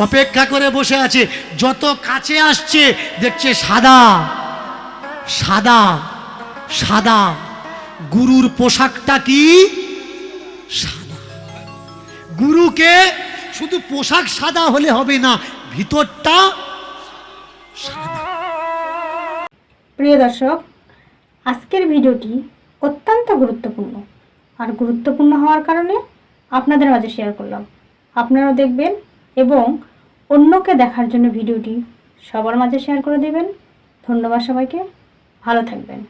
অপেক্ষা করে বসে আছে। যত কাছে আসছে দেখছে সাদা সাদা সাদা। গুরুর পোশাকটা কি সাদা। গুরুকে শুধু পোশাক সাদা হলে হবে না, ভিতরটা সাদা। প্রিয় দর্শক, আজকের ভিডিওটি অত্যন্ত গুরুত্বপূর্ণ, আর গুরুত্বপূর্ণ হওয়ার কারণে আপনাদের মাঝে শেয়ার করলাম। আপনারাও দেখবেন এবং অন্যকে দেখার জন্য ভিডিওটি সবার মাঝে শেয়ার করে দেবেন। ধন্যবাদ সবাইকে, ভালো থাকবেন।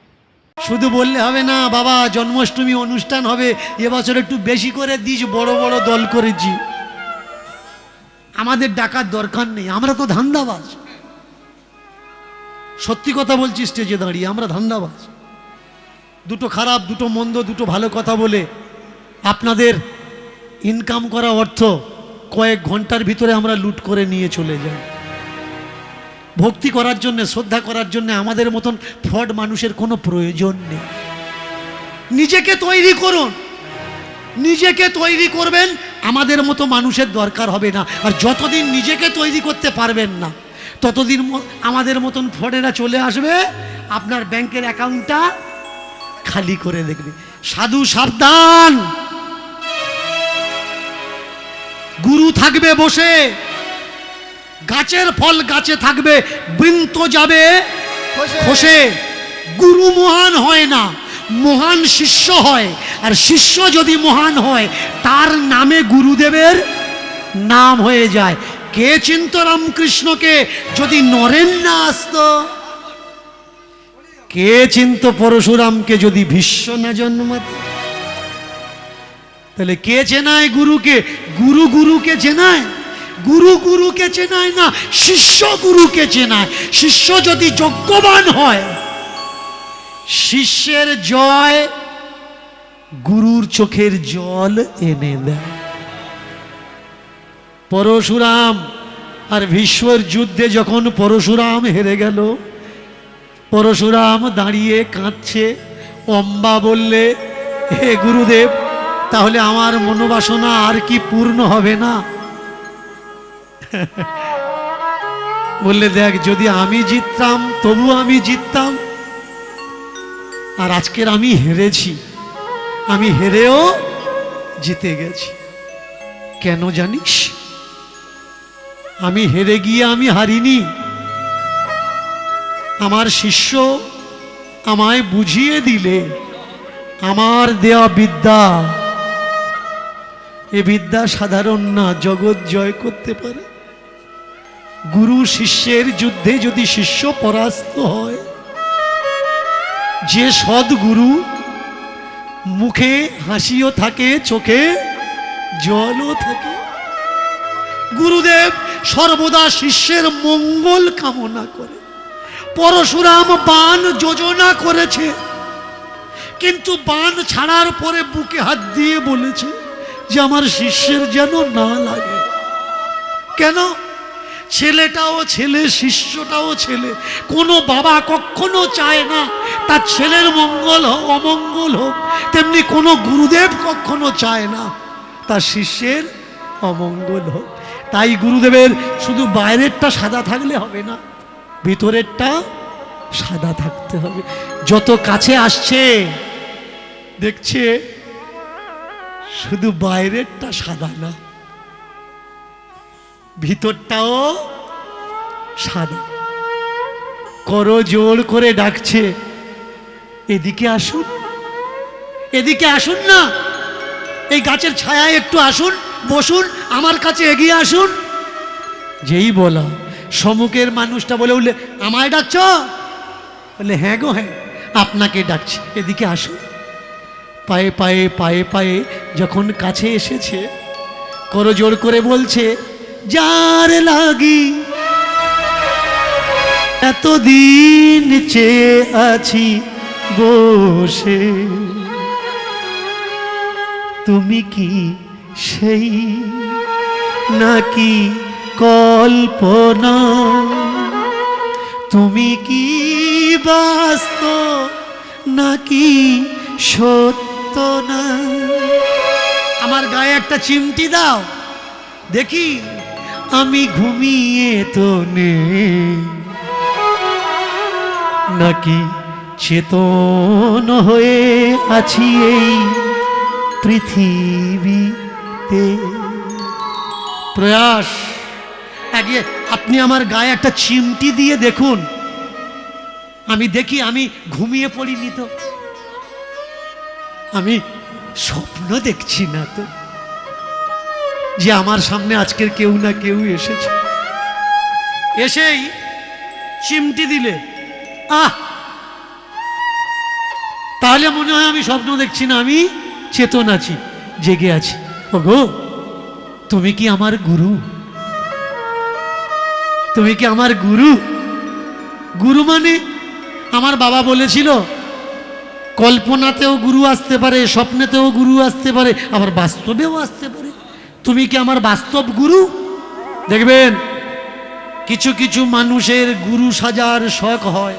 শুধু বললে হবে না, বাবা জন্মাষ্টমী অনুষ্ঠান হবে, এবছর একটু বেশি করে দিস, বড় বড় দল করেছি। আমাদের ডাকার দরকার নেই, আমরা তো ধান্দাবাজ। সত্যি কথা বলছি, স্টেজে দাঁড়িয়ে আমরা ধান্দাবাজ। দুটো খারাপ, দুটো মন্দ, দুটো ভালো কথা বলে আপনাদের ইনকাম করা অর্থ কয়েক ঘন্টার ভিতরে আমরা লুট করে নিয়ে চলে যাই। ভক্তি করার জন্য, শ্রদ্ধা করার জন্য আমাদের মতন ফ্রড মানুষের কোনো প্রয়োজন নেই। নিজেকে তৈরি করুন, নিজেকে তৈরি করবেন, আমাদের মতো মানুষের দরকার হবে না। আর যতদিন নিজেকে তৈরি করতে পারবেন না, ততদিন আমাদের মতন ফ্রডেরা চলে আসবে, আপনার ব্যাংকের অ্যাকাউন্টটা খালি করে দেখবে। সাধু সাবধান, গুরু থাকবে বসে, গাছের ফল গাছে থাকবে, বৃন্ত যাবে খসে। গুরু মহান হয় না, মহান শিষ্য হয়। আর শিষ্য যদি মহান হয়, তার নামে গুরুদেবের নাম হয়ে যায়। কে চিন্ত রামকৃষ্ণকে যদি নরেন না আসত? কে চিন্ত পরশুরামকে যদি ভীষ্ম না জন্মাত? তাহলে কে চেনায় গুরুকে? গুরু গুরুকে চেনায়? গুরু গুরুকে চেনায় না, শিষ্য গুরুকে চেনায়। শিষ্য যদি যোগ্যবান হয়, শিষ্যের জয় গুরুর চোখের জল এনে দেয়। পরশুরাম আর ভীষ্মর যুদ্ধে যখন পরশুরাম হেরে গেল, পরশুরাম দাঁড়িয়ে কাঁদছে। অম্বা বললে, হে গুরুদেব, তাহলে আমার মনোবাসনা আর কি পূর্ণ হবে না? বললে, দেখ, যদি আমি জিততাম তবু আমি জিততাম, আর আজকের আমি হেরেছি, আমি হেরেও জিতে গেছি। কেন জানিস? আমি হেরে গিয়ে আমি হারিনি। আমার শিষ্য আমায় বুঝিয়ে দিলে, আমার দেওয়া বিদ্যা, এ বিদ্যা সাধারণ না, জগৎ জয় করতে পারে। গুরু শিষ্যের যুদ্ধে যদি শিষ্য পরাস্ত হয়, যে সদ্গুরু, মুখে হাসিও থাকে, চোখে জলও থাকে। গুরুদেব সর্বদা শিষ্যের মঙ্গল কামনা করে। পরশুরাম বাণ যোজনা করেছে, কিন্তু বাণ ছাড়ার পরে বুকে হাত দিয়ে বলেছে যে আমার শিষ্যের যেন না লাগে। কেন? ছেলেটাও ছেলে, শিষ্যটাও ছেলে। কোনো বাবা কখনো চায় না তার ছেলের মঙ্গল হোক, অমঙ্গল হোক। তেমনি কোনো গুরুদেব কখনো চায় না তার শিষ্যের অমঙ্গল হোক। তাই গুরুদেবের শুধু বাইরেরটা সাদা থাকলে হবে না, ভিতরেরটা সাদা থাকতে হবে। যত কাছে আসছে দেখছে শুধু বাইরেরটা সাদা না, ভিতরটাও সাদা। করো জোর করে ডাকছে, এদিকে আসুন, এদিকে আসুন না, এই গাছের ছায়ায় একটু আসুন, বসুন, আমার কাছে এগিয়ে আসুন। যেই বলা, সম্মুখের মানুষটা বলে উঠলে, আমায় ডাকছ? বলে, হ্যাঁ গো হ্যাঁ, আপনাকে ডাকছি, এদিকে আসুন। পায়ে পায়ে পায়ে পায়ে যখন কাছে এসেছে, করো জোর করে বলছে, যার লাগি এতদিন চেয়ে আছি বসে, তুমি কি সেই নাকি কল্পনা? তুমি কি বাস্তব নাকি সত্য না? আমার গায়ে একটা চিমটি দাও দেখি, আমি ঘুমিয়ে তো নেই, নাকি চেতন হয়ে আছি এই পৃথিবীতে। প্রয়াস, আগে আপনি আমার গায়ে একটা চিমটি দিয়ে দেখুন, আমি দেখি আমি ঘুমিয়ে পড়িনি তো, আমি স্বপ্ন দেখছি না তো, যে আমার সামনে আজকের কেউ না কেউ এসেছে, এসেই চিমটি দিলে তাহলে মনে হয় আমি স্বপ্ন দেখছি না, আমি চেতন আছি, জেগে আছি। ওগো, তুমি কি আমার গুরু? তুমি কি আমার গুরু? গুরু মানে আমার বাবা বলেছিল, কল্পনাতেও গুরু আসতে পারে, স্বপ্নেতেও গুরু আসতে পারে, আবার বাস্তবেও আসতে পারে। তুমি কি আমার বাস্তব গুরু? দেখবেন কিছু কিছু মানুষের গুরু সাজার শখ হয়,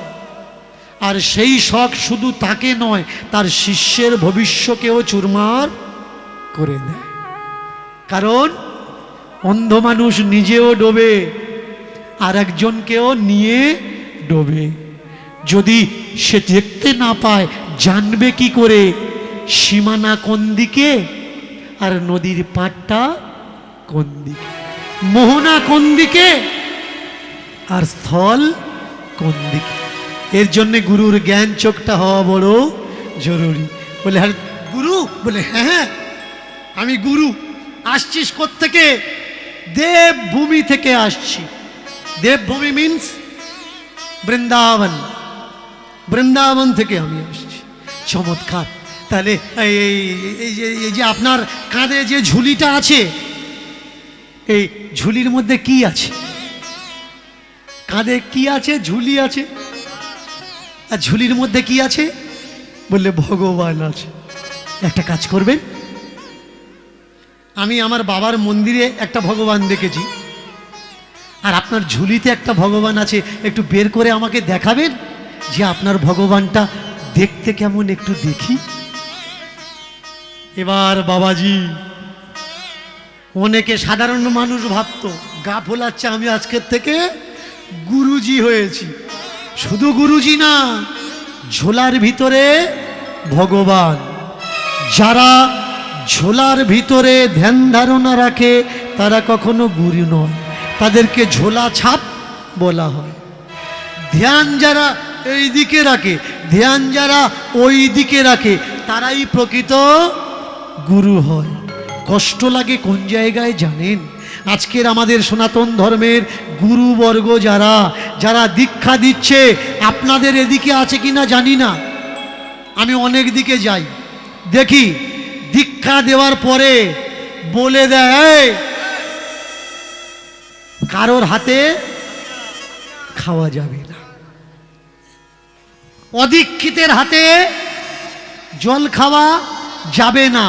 আর সেই শখ শুধু তাকে নয়, তার শিষ্যের ভবিষ্যকেও চুরমার করে দেয়। কারণ অন্ধ মানুষ নিজেও ডোবে, আর একজনকেও নিয়ে ডোবে। যদি সে দেখতে না পায়, জানবে কি করে সীমানা কোন দিকে আর নদীর পাড়টা কোন দিকে, মোহনা কোন দিকে আর স্থল কোন দিকে? এর জন্য গুরুর জ্ঞান চোখটা হওয়া বড় জরুরি। বলে হ্যাঁ গুরু? বলে হ্যাঁ আমি গুরু। আসছিস কোত্থেকে? দেবভূমি থেকে আসছি। দেবভূমি মিন্স বৃন্দাবন, বৃন্দাবন থেকে আমি আসছি। চমৎকার। তাহলে এই যে আপনার কাঁধে যে ঝুলিটা আছে, এই ঝুলির মধ্যে কি আছে? কাঁধে কি আছে? ঝুলি আছে। আর ঝুলির মধ্যে কি আছে? বললে ভগবান আছে। একটা কাজ করবেন, আমি আমার বাবার মন্দিরে একটা ভগবান দেখেছি, আর আপনার ঝুলিতে একটা ভগবান আছে, একটু বের করে আমাকে দেখাবেন যে আপনার ভগবানটা দেখতে কেমন, একটু দেখি। এবার বাবাজি, অনেকে সাধারণ মানুষ ভাবতো, গা ফোলাচ্ছে, আমি আজকের থেকে গুরুজি হয়েছি। শুধু গুরুজি না, ঝোলার ভিতরে ভগবান। যারা ঝোলার ভিতরে ধ্যান ধারণা রাখে তারা কখনো গুরু নয়, তাদেরকে ঝোলা ছাপ বলা হয়। ধ্যান যারা এই দিকে রাখে, ধ্যান যারা ওই দিকে রাখে, তারাই প্রকৃত গুরু হয়। কষ্ট লাগে কোন জায়গায় জানেন? আজকের আমাদের সনাতন ধর্মের গুরুবর্গ যারা যারা দীক্ষা দিচ্ছে, আপনাদের এদিকে আছে কিনা জানি না, আমি অনেক দিকে যাই, দেখি দীক্ষা দেওয়ার পরে বলে দেয় কারোর হাতে খাওয়া যাবে না, অদীক্ষিতের হাতে জল খাওয়া যাবে না।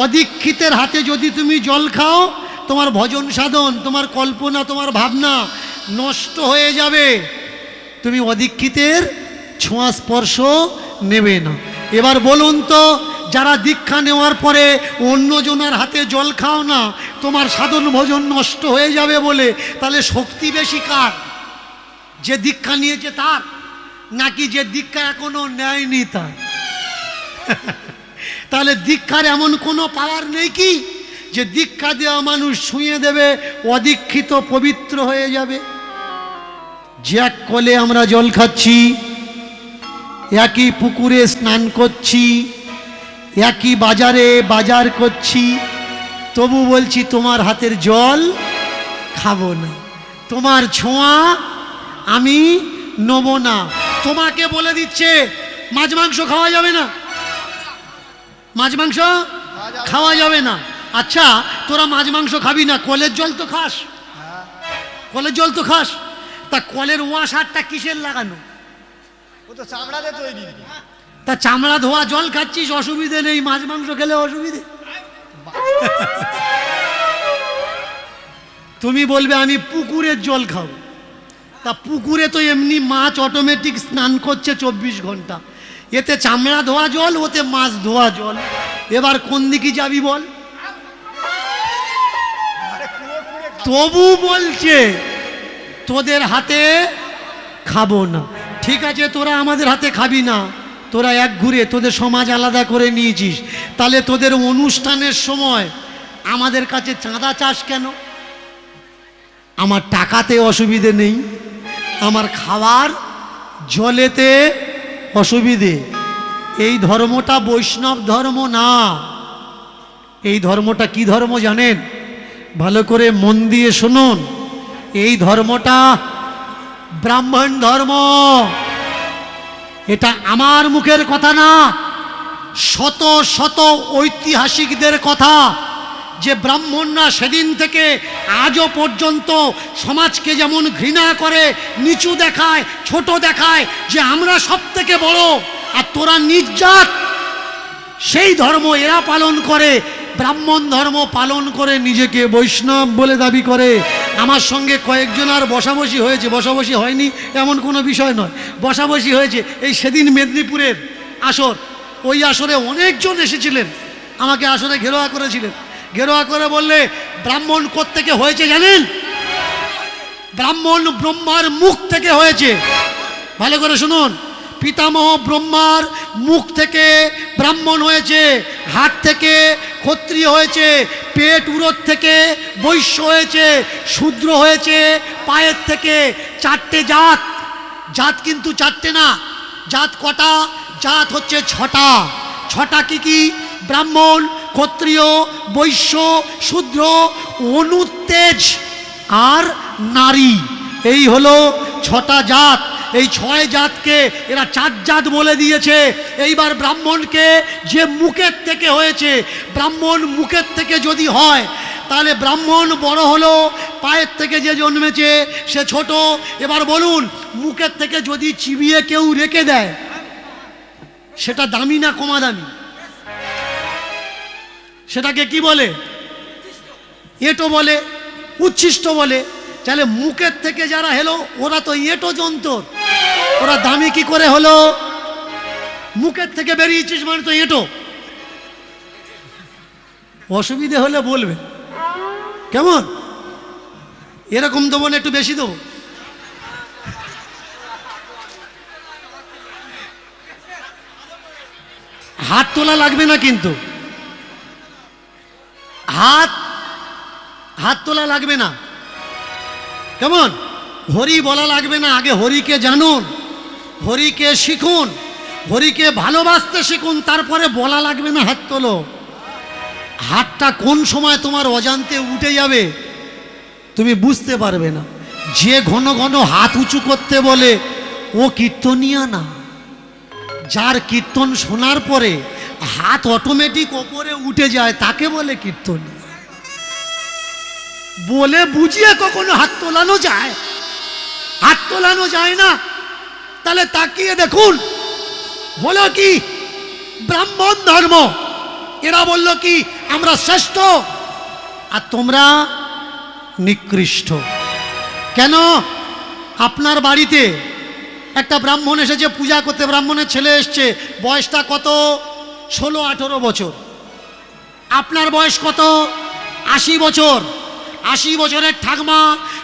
অদীক্ষিতের হাতে যদি তুমি জল খাও, তোমার ভজন সাধন, তোমার কল্পনা, তোমার ভাবনা নষ্ট হয়ে যাবে। তুমি অদীক্ষিতের ছোঁয়া স্পর্শ নেবে না। এবার বলুন তো, যারা দীক্ষা নেওয়ার পরে অন্যজনের হাতে জল খাও না, তোমার সাধন ভজন নষ্ট হয়ে যাবে বলে, তাহলে শক্তি বেশি কার? যে দীক্ষা নিয়েছে তার, নাকি যে দীক্ষা এখনো নেয়নি তার? তাহলে দীক্ষার এমন কোনো পাওয়ার নেই কি যে দীক্ষা দেওয়া মানুষ ছুঁয়ে দেবে, অদীক্ষিত পবিত্র হয়ে যাবে? যে এক কলে আমরা জল খাচ্ছি, একই পুকুরে স্নান করছি, একই বাজারে বাজার করছি, তবু বলছি তোমার হাতের জল খাবো না, তোমার ছোঁয়া আমি নেব না। তোমাকে বলে দিচ্ছে মাছ মাংস খাওয়া যাবে না, মাছ মাংস খাওয়া যাবে না। আচ্ছা, তোরা মাছ মাংস খাবি না, কলের জল তো খাস, কলের জল তো খাস, তা কলের ওয়াশারটা কিসের লাগানো? ও তো চামড়া দিয়ে তৈরি। তা চামড়া ধোয়া জল খাচ্ছিস, অসুবিধে নেই, মাছ মাংস খেলে অসুবিধে? তুমি বলবে আমি পুকুরের জল খাবো, তা পুকুরে তো এমনি মাছ অটোমেটিক স্নান করছে 24 ঘন্টা, এতে চামড়া ধোয়া জল, ওতে মাছ ধোয়া জল, এবার কোন দিকে যাবি বল? তবু বলছে তোদের হাতে খাবো না। ঠিক আছে, তোরা আমাদের হাতে খাবি না, তোরা এক ঘুরে তোদের সমাজ আলাদা করে নিয়েছিস, তাহলে তোদের অনুষ্ঠানের সময় আমাদের কাছে চাঁদা চাস কেন? আমার টাকাতে অসুবিধে নেই, আমার খাবার জলেতে অসুবিধে। এই ধর্মটা বৈষ্ণব ধর্ম না। এই ধর্মটা কি ধর্ম জানেন? ভালো করে মন দিয়ে শুনুন, এই ধর্মটা ব্রাহ্মণ ধর্ম। এটা আমার মুখের কথা না, শত শত ঐতিহাসিকদের কথা, যে ব্রাহ্মণরা সেদিন থেকে আজও পর্যন্ত সমাজকে যেমন ঘৃণা করে, নিচু দেখায়, ছোট দেখায়, যে আমরা সব থেকে বড় আর তোরা নির্জাত, সেই ধর্ম এরা পালন করে। ব্রাহ্মণ ধর্ম পালন করে নিজেকে বৈষ্ণব বলে দাবি করে। আমার সঙ্গে কয়েকজন আর বসাবসি হয়েছে, বসাবসি হয়নি এমন কোনো বিষয় নয়, বসাবসি হয়েছে। এই সেদিন মেদিনীপুরের আসর, ওই আসরে অনেকজন এসেছিলেন, আমাকে আসরে ঘেরোয়া করেছিলেন। ঘেরোয়া করে বললে, ব্রাহ্মণ কোত্থেকে হয়েছে জানেন? ব্রাহ্মণ ব্রহ্মার মুখ থেকে হয়েছে। ভালো করে শুনুন, পিতামহ ব্রহ্মার মুখ থেকে ব্রাহ্মণ হয়েছে, হাত থেকে ক্ষত্রিয় হয়েছে, পেট উরোর থেকে বৈশ্য হয়েছে, শূদ্র হয়েছে পায়ের থেকে। চারটে জাত, জাত কিন্তু চারটে না। জাত কটা? জাত হচ্ছে ছটা। ছটা কি কি? ব্রাহ্মণ, ক্ষত্রিয়, বৈশ্য, শূদ্র, অনুত্তেজ আর নারী। এই হলো ছটা জাত। এই ছয় জাতকে এরা চার জাত বলে দিয়েছে। এইবার ব্রাহ্মণকে যে মুখের থেকে হয়েছে, ব্রাহ্মণ মুখের থেকে যদি হয় তাহলে ব্রাহ্মণ বড় হলো, পায়ের থেকে যে জন্মেছে সে ছোট। এবার বলুন, মুখের থেকে যদি চিবিয়ে কেউ রেখে দেয়, সেটা দামি না কমা দামি? সেটাকে কি বলে? এঁটো বলে, উচ্ছিষ্ট বলে। তাহলে মুখের থেকে যারা হলো ওরা তো এঁটো যন্ত্র, ওরা দামি কি করে হলো? মুখের থেকে বেরিয়েছিস মানে তো এঁটো। অসুবিধে হলে বলবে, কেমন? এরকম দেবো না, একটু বেশি দেবো? হাত তোলা লাগবে না কিন্তু, হাত তোলা লাগবে না, কেমন? হরি বলা লাগবে না। আগে হরিকে জানুন, হরিকে শিখুন, হরিকে ভালোবাসতে শিখুন, তারপরে বলা লাগবে না হাত তোলো। হাতটা কোন সময় তোমার অজান্তে উঠে যাবে তুমি বুঝতে পারবে না। যে ঘন ঘন হাত উঁচু করতে বলে ও কীর্তনিয়া না। যার কীর্তন শোনার পরে হাত অটোমেটিক ওপরে উঠে যায় তাকে বলে কীর্তনিয়া। বলে বুঝিয়ে কখনো হাত তোলানো যায়? হাত তোলানো যায় না। তাহলে তাকিয়ে দেখুন, হলো কি? ব্রাহ্মণ ধর্ম। এরা বলল কি আমরা শ্রেষ্ঠ আর তোমরা নিকৃষ্ট। কেন? আপনার বাড়িতে একটা ব্রাহ্মণ এসেছে পূজা করতে, ব্রাহ্মণের ছেলে এসছে, বয়সটা কত? 16-18 বছর। আপনার বয়স কত? 80 বছর। 80 বছরের ঠাকমা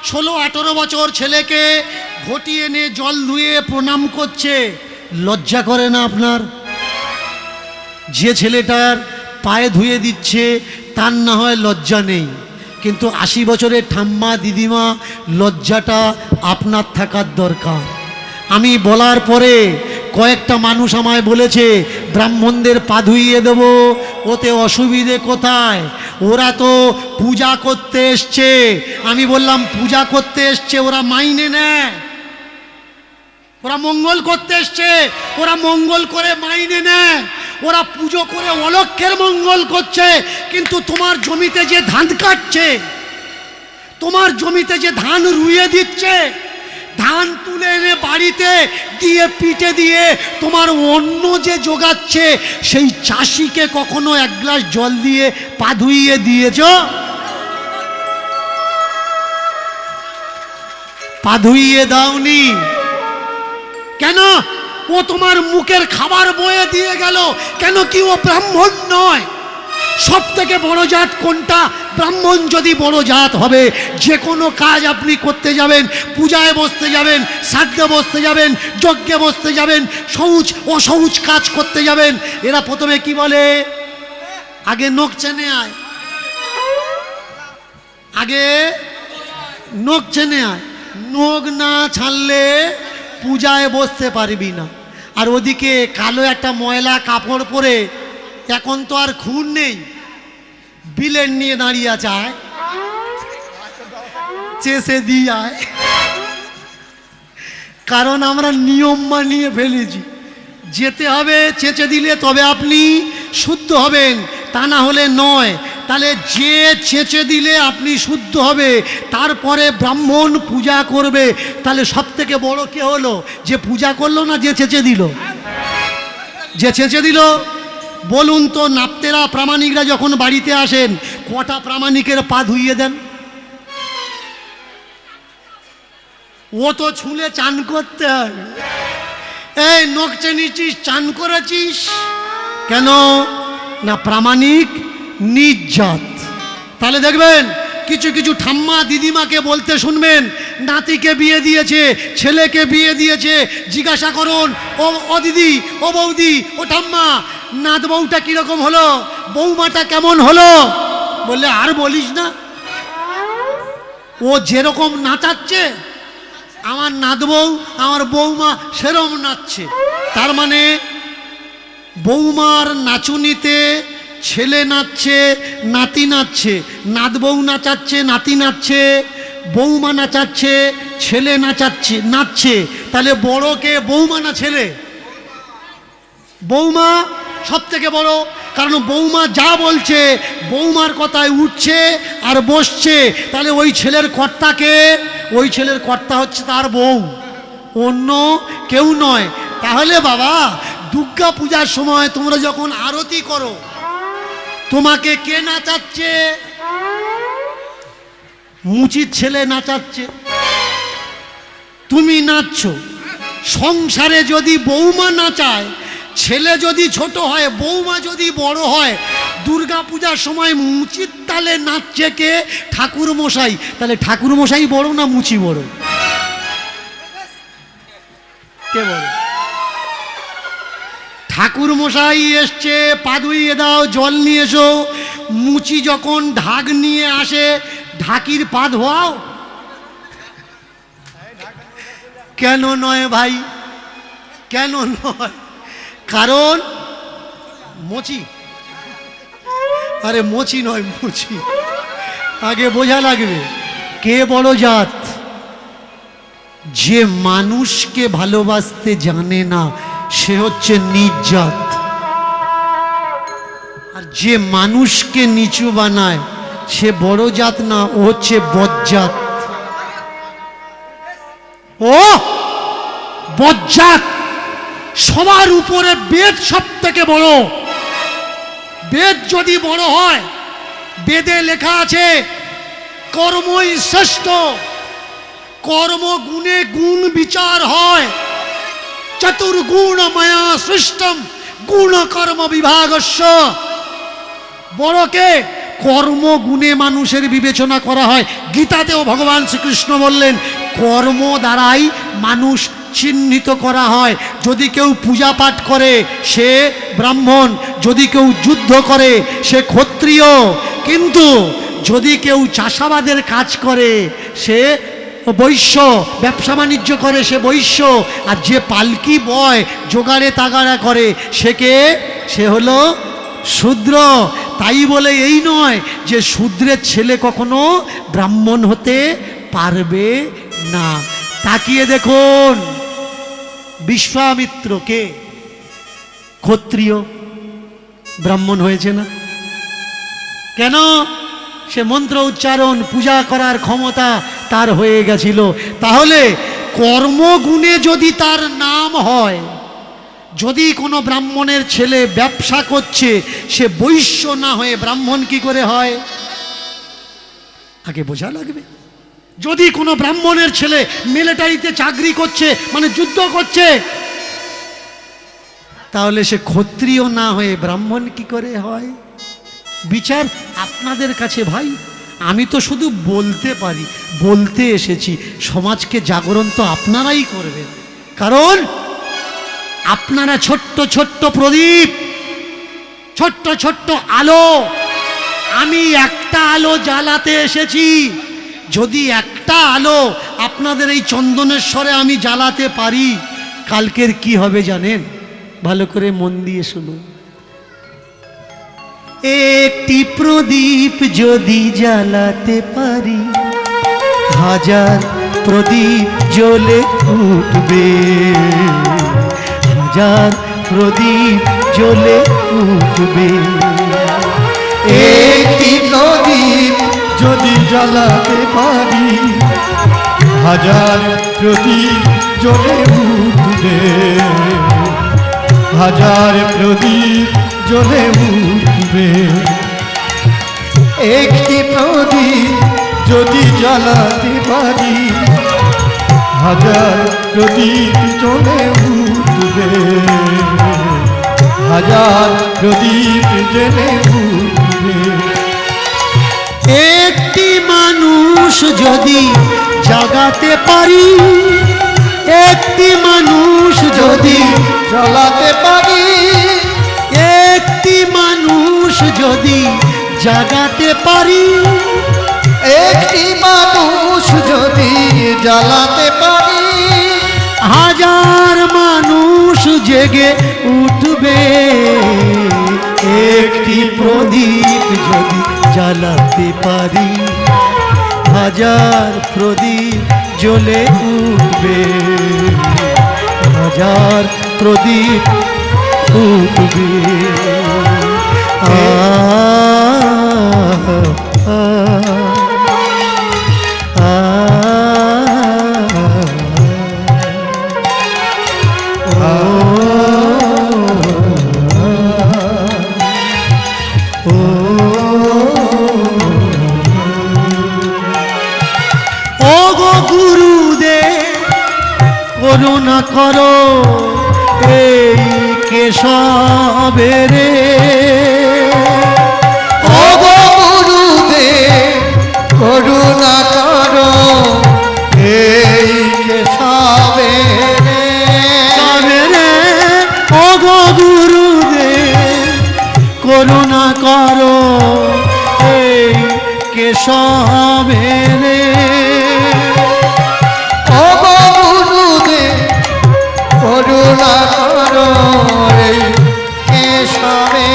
16-18 বছর ছেলেকে ঘটি এনে জল ধুয়ে প্রণাম করছে। লজ্জা করে না আপনার? যে ছেলেটার পায়ে ধুয়ে দিচ্ছে তার না হয় লজ্জা নেই, কিন্তু 80 বছরের ঠাম্মা দিদিমা লজ্জাটা আপনার থাকার দরকার। আমি বলার পরে কয়েকটা মানুষ আমায় বলেছে ব্রাহ্মণদের পা ধুইয়ে দেবো, ওতে অসুবিধে কোথায়? ওরা তো পূজা করতে এসছে। আমি বললাম পূজা করতে এসছে, ওরা মাইনে নেয়। ওরা মঙ্গল করতে এসছে, ওরা মঙ্গল করে মাইনে নেয়। ওরা পুজো করে অলক্ষের মঙ্গল করছে। কিন্তু তোমার জমিতে যে ধান কাটছে, তোমার জমিতে যে ধান রুইয়ে দিচ্ছে, ধান তুলে এনে বাড়িতে দিয়ে পিঠে দিয়ে তোমার অন্ন যে জোগাচ্ছে, সেই চাষিকে কখনো এক গ্লাস জল দিয়ে পা ধুইয়ে দিয়েছ? পা ধুইয়ে দাওনি কেন? ও তোমার মুখের খাবার বয়ে দিয়ে গেল কেন? কি ও ব্রাহ্মণ নয়? সব থেকে বড় জাত কোনটা? ব্রাহ্মণ যদি বড় জাত হবে, যে কোনো কাজ আপনি করতে যাবেন, পূজায় বসতে যাবেন, শ্রাদ্ধে বসতে যাবেন, যজ্ঞে বসতে যাবেন, শৌচ অশৌচ কাজ করতে যাবেন, এরা প্রথমে কি বলে? আগে নখ চেনে আয়, আগে নখ চেনে আয়। নখ না ছাড়লে পূজায় বসতে পারবি না। আর ওদিকে কালো একটা ময়লা কাপড় পরে, এখন তো আর খুন নেই, বিলেন নিয়ে দাঁড়িয়ে আছে, আয় চেষে দিয়ে আয়। কারণ আমরা নিয়ম মানিয়ে ফেলেছি, যেতে হবে, চেঁচে দিলে তবে আপনি শুদ্ধ হবেন, তা না হলে নয়। তাহলে যে চেঁচে দিলে আপনি শুদ্ধ হবে, তারপরে ব্রাহ্মণ পূজা করবে। তাহলে সব থেকে বড় কে হলো? যে পূজা করলো না যে চেঁচে দিল? যে চেঁচে দিল। বলুন তো, নাপ্তেরা প্রামাণিকরা যখন বাড়িতে আসেন, কটা প্রামাণিকের পা ধুইয়ে দেন? ও তো ছুঁলে চান করতে হবে। এই নখ চেনেছিস, চান করেছিস কেন? না, প্রামাণিক নিজ জাত। তাহলে দেখবেন কিছু কিছু ঠাম্মা দিদিমাকে বলতে শুনবেন, নাতিকে বিয়ে দিয়েছে, ছেলেকে বিয়ে দিয়েছে, জিজ্ঞাসা করুন, ও দিদি, ও বৌদি, ও ঠাম্মা, নাত বউটা কিরকম হলো, বৌমাটা কেমন হলো? বললে আর বলিস না, ও যেরকম নাচাচ্ছে আমার নাত বউ, আমার বৌমা সেরকম নাচছে। তার মানে বৌমার নাচুনিতে ছেলে নাচছে, নাতি নাচছে, নাত বউ নাচাচ্ছে, নাতি নাচছে, বৌমা নাচাচ্ছে, ছেলে নাচছে। তাহলে বড় কে, বৌমা না ছেলে? বৌমা সব থেকে বড়, কারণ বৌমা যা বলছে, বৌমার কথায় উঠছে আর বসছে। তাহলে ওই ছেলের কর্তাকে, ওই ছেলের কর্তা হচ্ছে তার বউ, অন্য কেউ নয়। তাহলে বাবা, দুর্গা পূজার সময় তোমরা যখন আরতি করো, তোমাকে কে নাচাচ্ছে? মুচির ছেলে নাচাচ্ছে, তুমি নাচছো। সংসারে যদি বৌমা নাচায়, ছেলে যদি ছোট হয়, বৌমা যদি বড় হয়, দুর্গা পূজার সময় মুচির তালে নাচছে কে? ঠাকুর মশাই। তাহলে ঠাকুর মশাই বড় না মুচি বড়? কে বড়? ঠাকুর মশাই এসছে, পা ধুইয়ে দাও, জল নিয়ে এসো। মুচি যখন ঢাক নিয়ে আসে, ঢাকির পা ধোয়াও? কেন নয় ভাই, কেন নয়? কারণ মুচি, আরে মুচি নয়, মুচি। আগে বোঝা লাগবে কে বড় জাত। যে মানুষকে ভালোবাসতে জানে না, সে হচ্ছে নিজ জাত। আর যে মানুষকে নিচু বানায়, সে বড় জাত না, ও হচ্ছে বজ্জাত। ও বজ্জাত। সবার উপরে বেদ সব থেকে বড়। বেদ যদি বড় হয়, বেদে লেখা আছে কর্মই শ্রেষ্ঠ, কর্ম গুণে গুণ বিচার হয়। চতুর্গুণ মায়া সৃষ্টম গুণ কর্ম বিভাগস্য। বড়কে কর্ম গুণে মানুষের বিবেচনা করা হয়। গীতাতেও ভগবান শ্রীকৃষ্ণ বললেন, কর্ম দ্বারাই মানুষ চিহ্নিত করা হয়। যদি কেউ পূজা পাঠ করে সে ব্রাহ্মণ, যদি কেউ যুদ্ধ করে সে ক্ষত্রিয়, কিন্তু যদি কেউ চাষাবাদের কাজ করে সে বৈশ্য, ব্যবসা বাণিজ্য করে সে বৈশ্য, আর যে পালকি বয়, জোগাড়ে তাগাড়া করে, সে হলো শূদ্র। তাই বলে এই নয় যে শূদ্রের ছেলে কখনো ব্রাহ্মণ হতে পারবে না। তাকিয়ে দেখুন, বিশ্বামিত্রকে ক্ষত্রিয়, ব্রাহ্মণ হয়েছে না কেন? সে মন্ত্র উচ্চারণ, পূজা করার ক্ষমতা তার হয়ে গেছিল। তাহলে কর্মগুণে যদি তার নাম হয়, যদি কোনো ব্রাহ্মণের ছেলে ব্যবসা করছে, সে বৈশ্য না হয়ে ব্রাহ্মণ কি করে হয়? আগে বোঝা লাগবে। যদি কোনো ব্রাহ্মণের ছেলে মিলিটারিতে চাকরি করছে, মানে যুদ্ধ করছে, তাহলে সে ক্ষত্রিয় না হয়ে ব্রাহ্মণ কি করে হয়? বিচার আপনাদের কাছে ভাই। আমি তো শুধু বলতে পারি, বলতে এসেছি। সমাজকে জাগরণ তো আপনারাই করবেন, কারণ আপনারা ছোট্ট ছোট্ট প্রদীপ, ছোট্ট ছোট্ট আলো। আমি একটা আলো জ্বালাতে এসেছি। যদি একটা আলো আপনাদের এই চন্দনেশ্বরে আমি জ্বালাতে পারি, কালকের কি হবে জানেন? ভালো করে মন দিয়ে শুনুন। একটি প্রদীপ যদি জ্বালাতে পারি, হাজার প্রদীপ জ্বলে উঠবে, হাজার প্রদীপ জ্বলে উঠবে। একটি প্রদীপ যদি জ্বালাতে পারি, হাজার প্রদীপ জ্বলে উঠবে, হাজার প্রদীপ জ্বলে উঠবে। একটি প্রদীপ যদি জ্বালাতে পারি, হাজার প্রদীপ জ্বলে উঠবে, হাজার প্রদীপ জ্বলে উঠবে। একটি মানুষ যদি জাগাতে পারি, একটি মানুষ যদি জ্বালাতে পারি, একটি মানুষ যদি জাগাতে পারি, একটি মানুষ যদি জ্বালাতে পারি, হাজার মানুষ জেগে উঠবে। একটি প্রদীপ যদি জ্বালাতে পারি, হাজার প্রদীপ জ্বলে উঠবে, হাজার প্রদীপ উঠবে। ওগো গুরুদেব করুণা করো এই কেশবের, ওগো গুরুদেব করুণা করো এই কেশবের, ওগো গুরুদেব করুণা করো এই কেশবের, ওগো গুরুদেব করুণা করো এই কেশবের।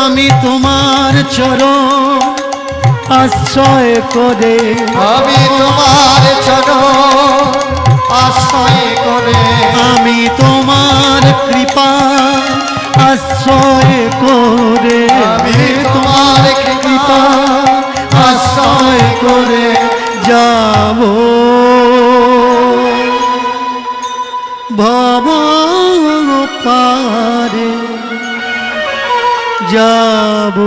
আমি তোমার চরণ আশ্রয় করে, আমি তোমার চরণ আশ্রয় করে, আমি তোমার কৃপা আশ্রয় করে, আমি তোমার কৃপা আশ্রয় করে যাব ভব পারে, যাব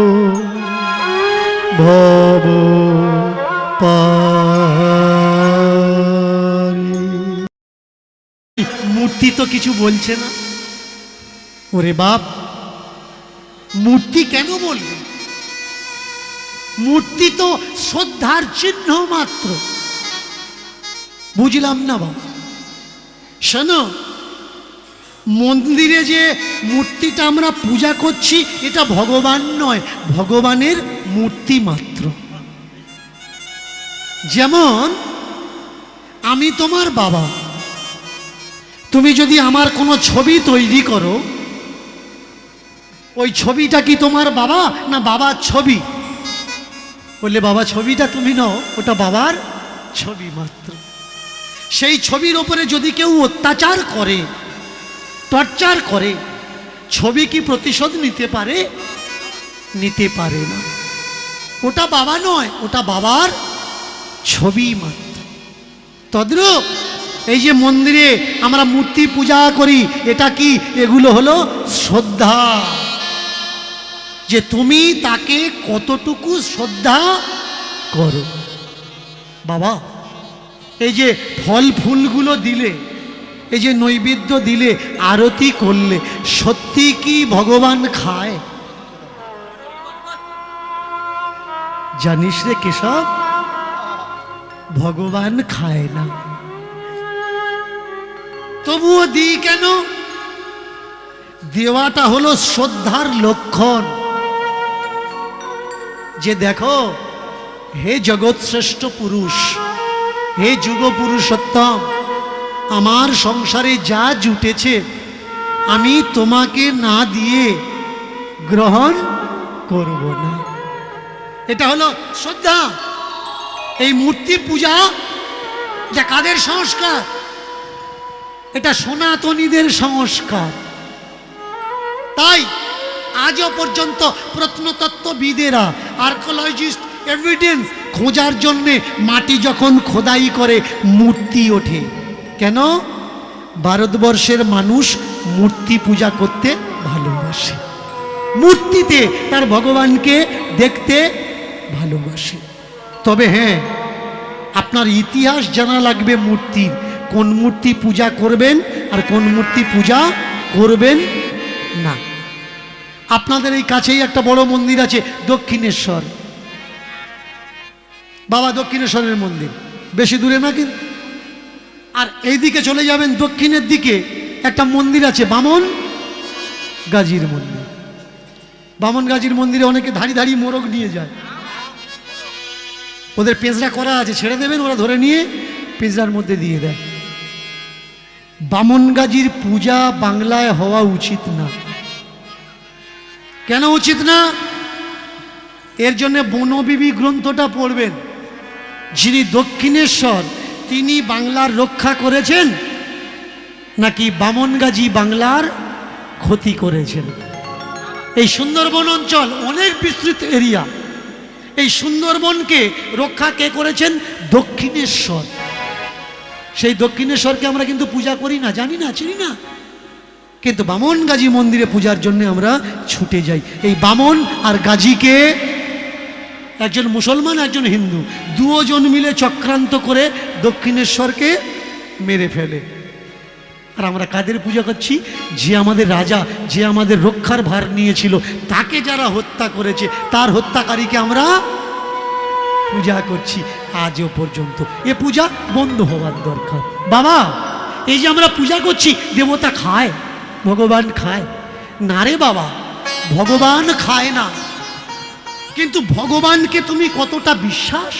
ভব পারে। মূর্তি তো কিছু বলছে না। ওরে বাপ, মূর্তি কেন বলবে? মূর্তি তো শ্রদ্ধার চিহ্ন মাত্র। বুঝলাম না বাবা। শোনো, মন্দিরে যে মূর্তিটা আমরা পূজা করছি, এটা ভগবান নয়, ভগবানের মূর্তি মাত্র। যেমন আমি তোমার বাবা, তুমি যদি আমার কোনো ছবি তৈরি করো, ওই ছবিটা কি তোমার বাবা না বাবার ছবি? বললে বাবা ছবিটা তুমি নাও, ওটা বাবার ছবি মাত্র। সেই ছবির ওপরে যদি কেউ অত্যাচার করে, টর্চার করে, ছবি কি প্রতিশোধ নিতে পারে? নিতে পারে না। ওটা বাবা নয়, ওটা বাবার ছবি মাত্র। তদ্রূপ এই যে মন্দিরে আমরা মূর্তি পূজা করি, এটা কি? এগুলো হলো শ্রদ্ধা, যে তুমি তাকে কতটুকু শ্রদ্ধা করো। বাবা এই যে ফল ফুলগুলো দিলে, এই যে নৈবেদ্য দিলে, আরতি করলে, সত্যি কি ভগবান খায়? জানিস রে কেশব, ভগবান খায় না। তবুও দিই কেন? দেওয়াটা হলো শ্রদ্ধার লক্ষণ, যে দেখো হে জগৎ শ্রেষ্ঠ পুরুষ, হে যুগ পুরুষোত্তম, আমার সংসারে যা জুটেছে আমি তোমাকে না দিয়ে গ্রহণ করব না। এটা হলো শ্রদ্ধা। এই মূর্তি পূজা এটা কাদের সংস্কার? এটা সনাতনীদের সংস্কার। তাই আজও পর্যন্ত প্রত্নতত্ত্ববিদেরা, আর্কোলজিস্ট এভিডেন্স খোঁজার জন্যে মাটি যখন খোদাই করে মূর্তি ওঠে। কেন? ভারতবর্ষের মানুষ মূর্তি পূজা করতে ভালোবাসে, মূর্তিতে তার ভগবানকে দেখতে ভালোবাসে। তবে হ্যাঁ, আপনার ইতিহাস জানা লাগবে মূর্তির, কোন মূর্তি পূজা করবেন আর কোন মূর্তি পূজা করবেন না। আপনাদের এই কাছেই একটা বড় মন্দির আছে দক্ষিণেশ্বর, বাবা দক্ষিণেশ্বরের মন্দির, বেশি দূরে না কিন্তু। আর এই দিকে চলে যাবেন দক্ষিণের দিকে, একটা মন্দির আছে বামন গাজীর মন্দির। বামন গাজীর মন্দিরে অনেকে ধাড়ি ধাড়ি মোরগ নিয়ে যায়, ওদের পেঁচড়া করা আছে, ছেড়ে দেবেন, ওরা ধরে নিয়ে পেঁচড়ার মধ্যে দিয়ে দেয়। বামন গাজীর পূজা বাংলায় হওয়া উচিত না। কেন উচিত না? এর জন্য বনবিবি গ্রন্থটা পড়বেন। যিনি দক্ষিণেশ্বর তিনি বাংলার রক্ষা করেছেন নাকি বামন গাজী বাংলার ক্ষতি করেছেন? এই সুন্দরবন অঞ্চল অনেক বিস্তৃত এরিয়া, এই সুন্দরবনকে রক্ষা কে করেছেন? দক্ষিণেশ্বর। সেই দক্ষিণেশ্বরকে আমরা কিন্তু পূজা করি না, জানি না, চিনি না, কিন্তু বামন গাজী মন্দিরে পূজার জন্য আমরা ছুটে যাই। এই বামন আর গাজীকে, একজন মুসলমান একজন হিন্দু, দুজন মিলে চক্রান্ত করে দক্ষিণেশ্বরকে মেরে ফেলে। আর আমরা কাদের পূজা করছি? যে আমাদের রাজা, যে আমাদের রক্ষার ভার নিয়েছিল, তাকে যারা হত্যা করেছে তার হত্যাকারীকে আমরা পূজা করছি আজও পর্যন্ত। এ পূজা বন্ধ হওয়ার দরকার। বাবা, এই যে আমরা পূজা করছি, দেবতা খায়, ভগবান খায় না রে বাবা, ভগবান খায় না। কিন্তু ভগবানকে তুমি কতটা বিশ্বাস,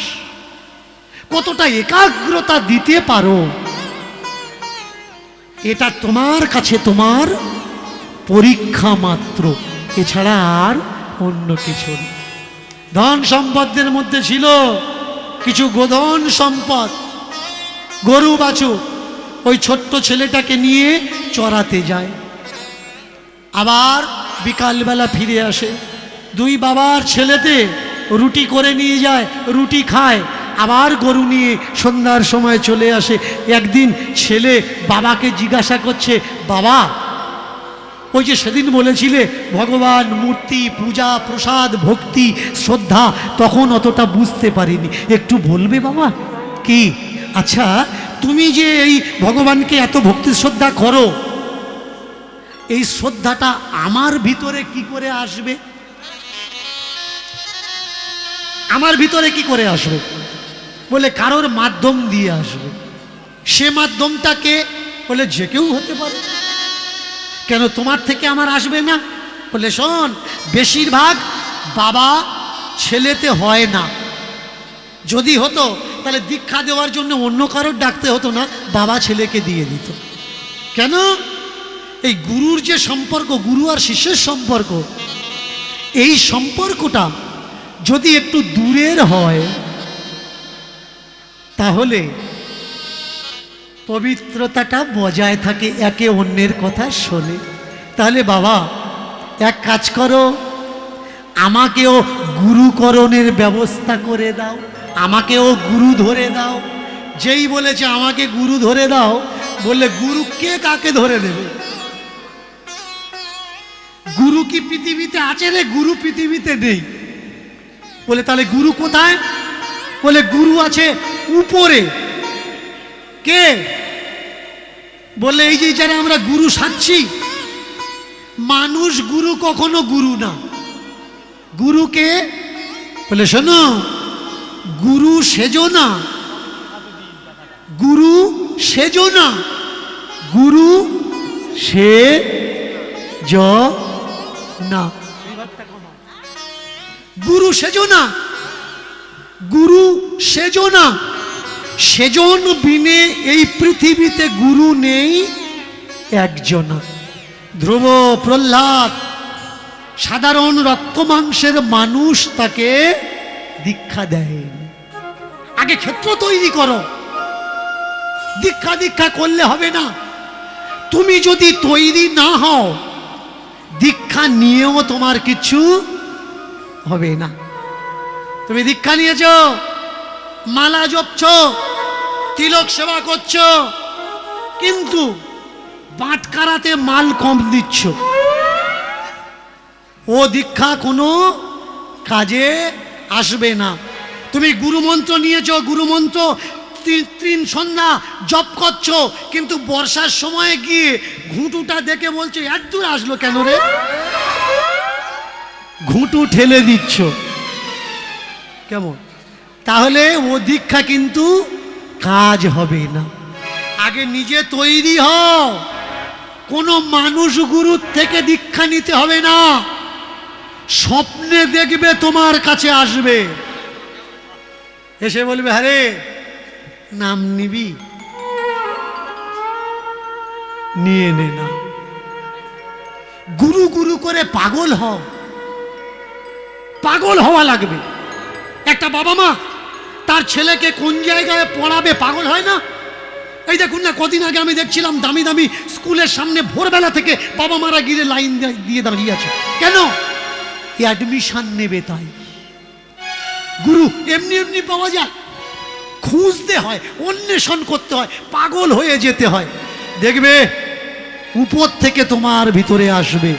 কতটা একাগ্রতা দিতে পারো, এটা তোমার কাছে তোমার পরীক্ষা মাত্র, এছাড়া আর অন্য কিছু না। ধন সম্পদের মধ্যে ছিল কিছু গোধন সম্পদ, গরু বাছুর। ওই ছোট্ট ছেলেটাকে নিয়ে চড়াতে যায়, আবার বিকালবেলা ফিরে আসে। দুই বাবার ছেলেতে রুটি করে নিয়ে যায়, রুটি খায়, আবার গরু নিয়ে সন্ধ্যার সময় চলে আসে। একদিন ছেলে বাবাকে জিজ্ঞাসা করছে, বাবা ওই যে সেদিন বলেছিলে ভগবান মূর্তি পূজা প্রসাদ ভক্তি শ্রদ্ধা, তখন অতটা বুঝতে পারিনি, একটু বলবে বাবা? কি? আচ্ছা, তুমি যে এই ভগবানকে এত ভক্তি শ্রদ্ধা করো, এই শ্রদ্ধাটা আমার ভিতরে কি করে আসবে? আমার ভিতরে কি করে আসবে? বলে কারোর মাধ্যম দিয়ে আসবে। সে মাধ্যমটাকে বলে যে কেউ হতে পারে। কেন তোমার থেকে আমার আসবে না? বলে শোন, বেশিরভাগ বাবা ছেলেতে হয় না। যদি হতো তাহলে দীক্ষা দেওয়ার জন্য অন্য কারোর ডাকতে হতো না, বাবা ছেলেকে দিয়ে দিত। কেন? এই গুরুর যে সম্পর্ক, গুরু আর শিষ্যের সম্পর্ক, এই সম্পর্কটা যদি একটু দূরের হয় তাহলে পবিত্রতাটা বজায় থাকে, একে অন্যের কথা শোনে। তাহলে বাবা এক কাজ করো, আমাকেও গুরুকরণের ব্যবস্থা করে দাও, আমাকেও গুরু ধরে দাও। যেই বলেছে আমাকে গুরু ধরে দাও, বললে গুরু কে কাকে ধরে দেবে? গুরু কি পৃথিবীতে আছে রে? গুরু পৃথিবীতে নেই। বলে তাহলে গুরু কোথায়? বলে গুরু আছে উপরে। কে? বললে এই যে যারা আমরা গুরু সাজছি, মানুষ গুরু কখনো গুরু না। গুরুকে বলে শোনো, গুরু সেজো না, গুরু সেজো না, গুরু সে জ না। গুরু সেজো না, গুরু সেজো না। সেজন বিনে এই পৃথিবীতে গুরু নেই একজন। ধ্রুব, প্রহ্লাদ সাধারণ রক্ত মাংসের মানুষ, তাকে দীক্ষা দেয়। আগে ক্ষেত্র তৈরি করো, দীক্ষা দীক্ষা করলে হবে না। তুমি যদি তৈরি না হও, দীক্ষা নিয়েও তোমার কিছু হবে না। তুমি দীক্ষা নিয়েছ, মালা জপছ, তিলক সেবা করছ, কিন্তু বাটকারাতে মাল কম দিচ্ছ, ও দীক্ষা কোনো কাজে আসবে না। তুমি গুরুমন্ত্র নিয়েছ, গুরুমন্ত্র তিন সন্ধ্যা জপ করছো, কিন্তু বর্ষার সময় গিয়ে ঘুঁটুটা দেখে বলছো এত দূর আসলো কেন রে, ঘুঁটু ঠেলে দিচ্ছ, কেমন? তাহলে ও দীক্ষা কিন্তু কাজ হবে না। আগে নিজে তৈরি হও। কোনো মানুষ গুরুর থেকে দীক্ষা নিতে হবে না। স্বপ্নে দেখবে তোমার কাছে আসবে, এসে বলবে আরে নাম নিবি, নিয়ে নে না। গুরু গুরু করে পাগল হও, পাগল হওয়া লাগবে। একটা বাবা মা তার ছেলেকে কোন জায়গায় পড়াবে পাগল হয় না? এই দেখুন না, কদিন আগে আমি দেখছিলাম দামি দামি স্কুলের সামনে ভোরবেলা থেকে বাবা মারা গিয়ে লাইন দিয়ে দাঁড়িয়ে আছে। কেন? অ্যাডমিশন নেবে তাই। গুরু এমনি এমনি পাওয়া যায়? খুঁজতে হয়, অন্বেষণ করতে হয়, পাগল হয়ে যেতে হয়। দেখবে উপর থেকে তোমার ভিতরে আসবে।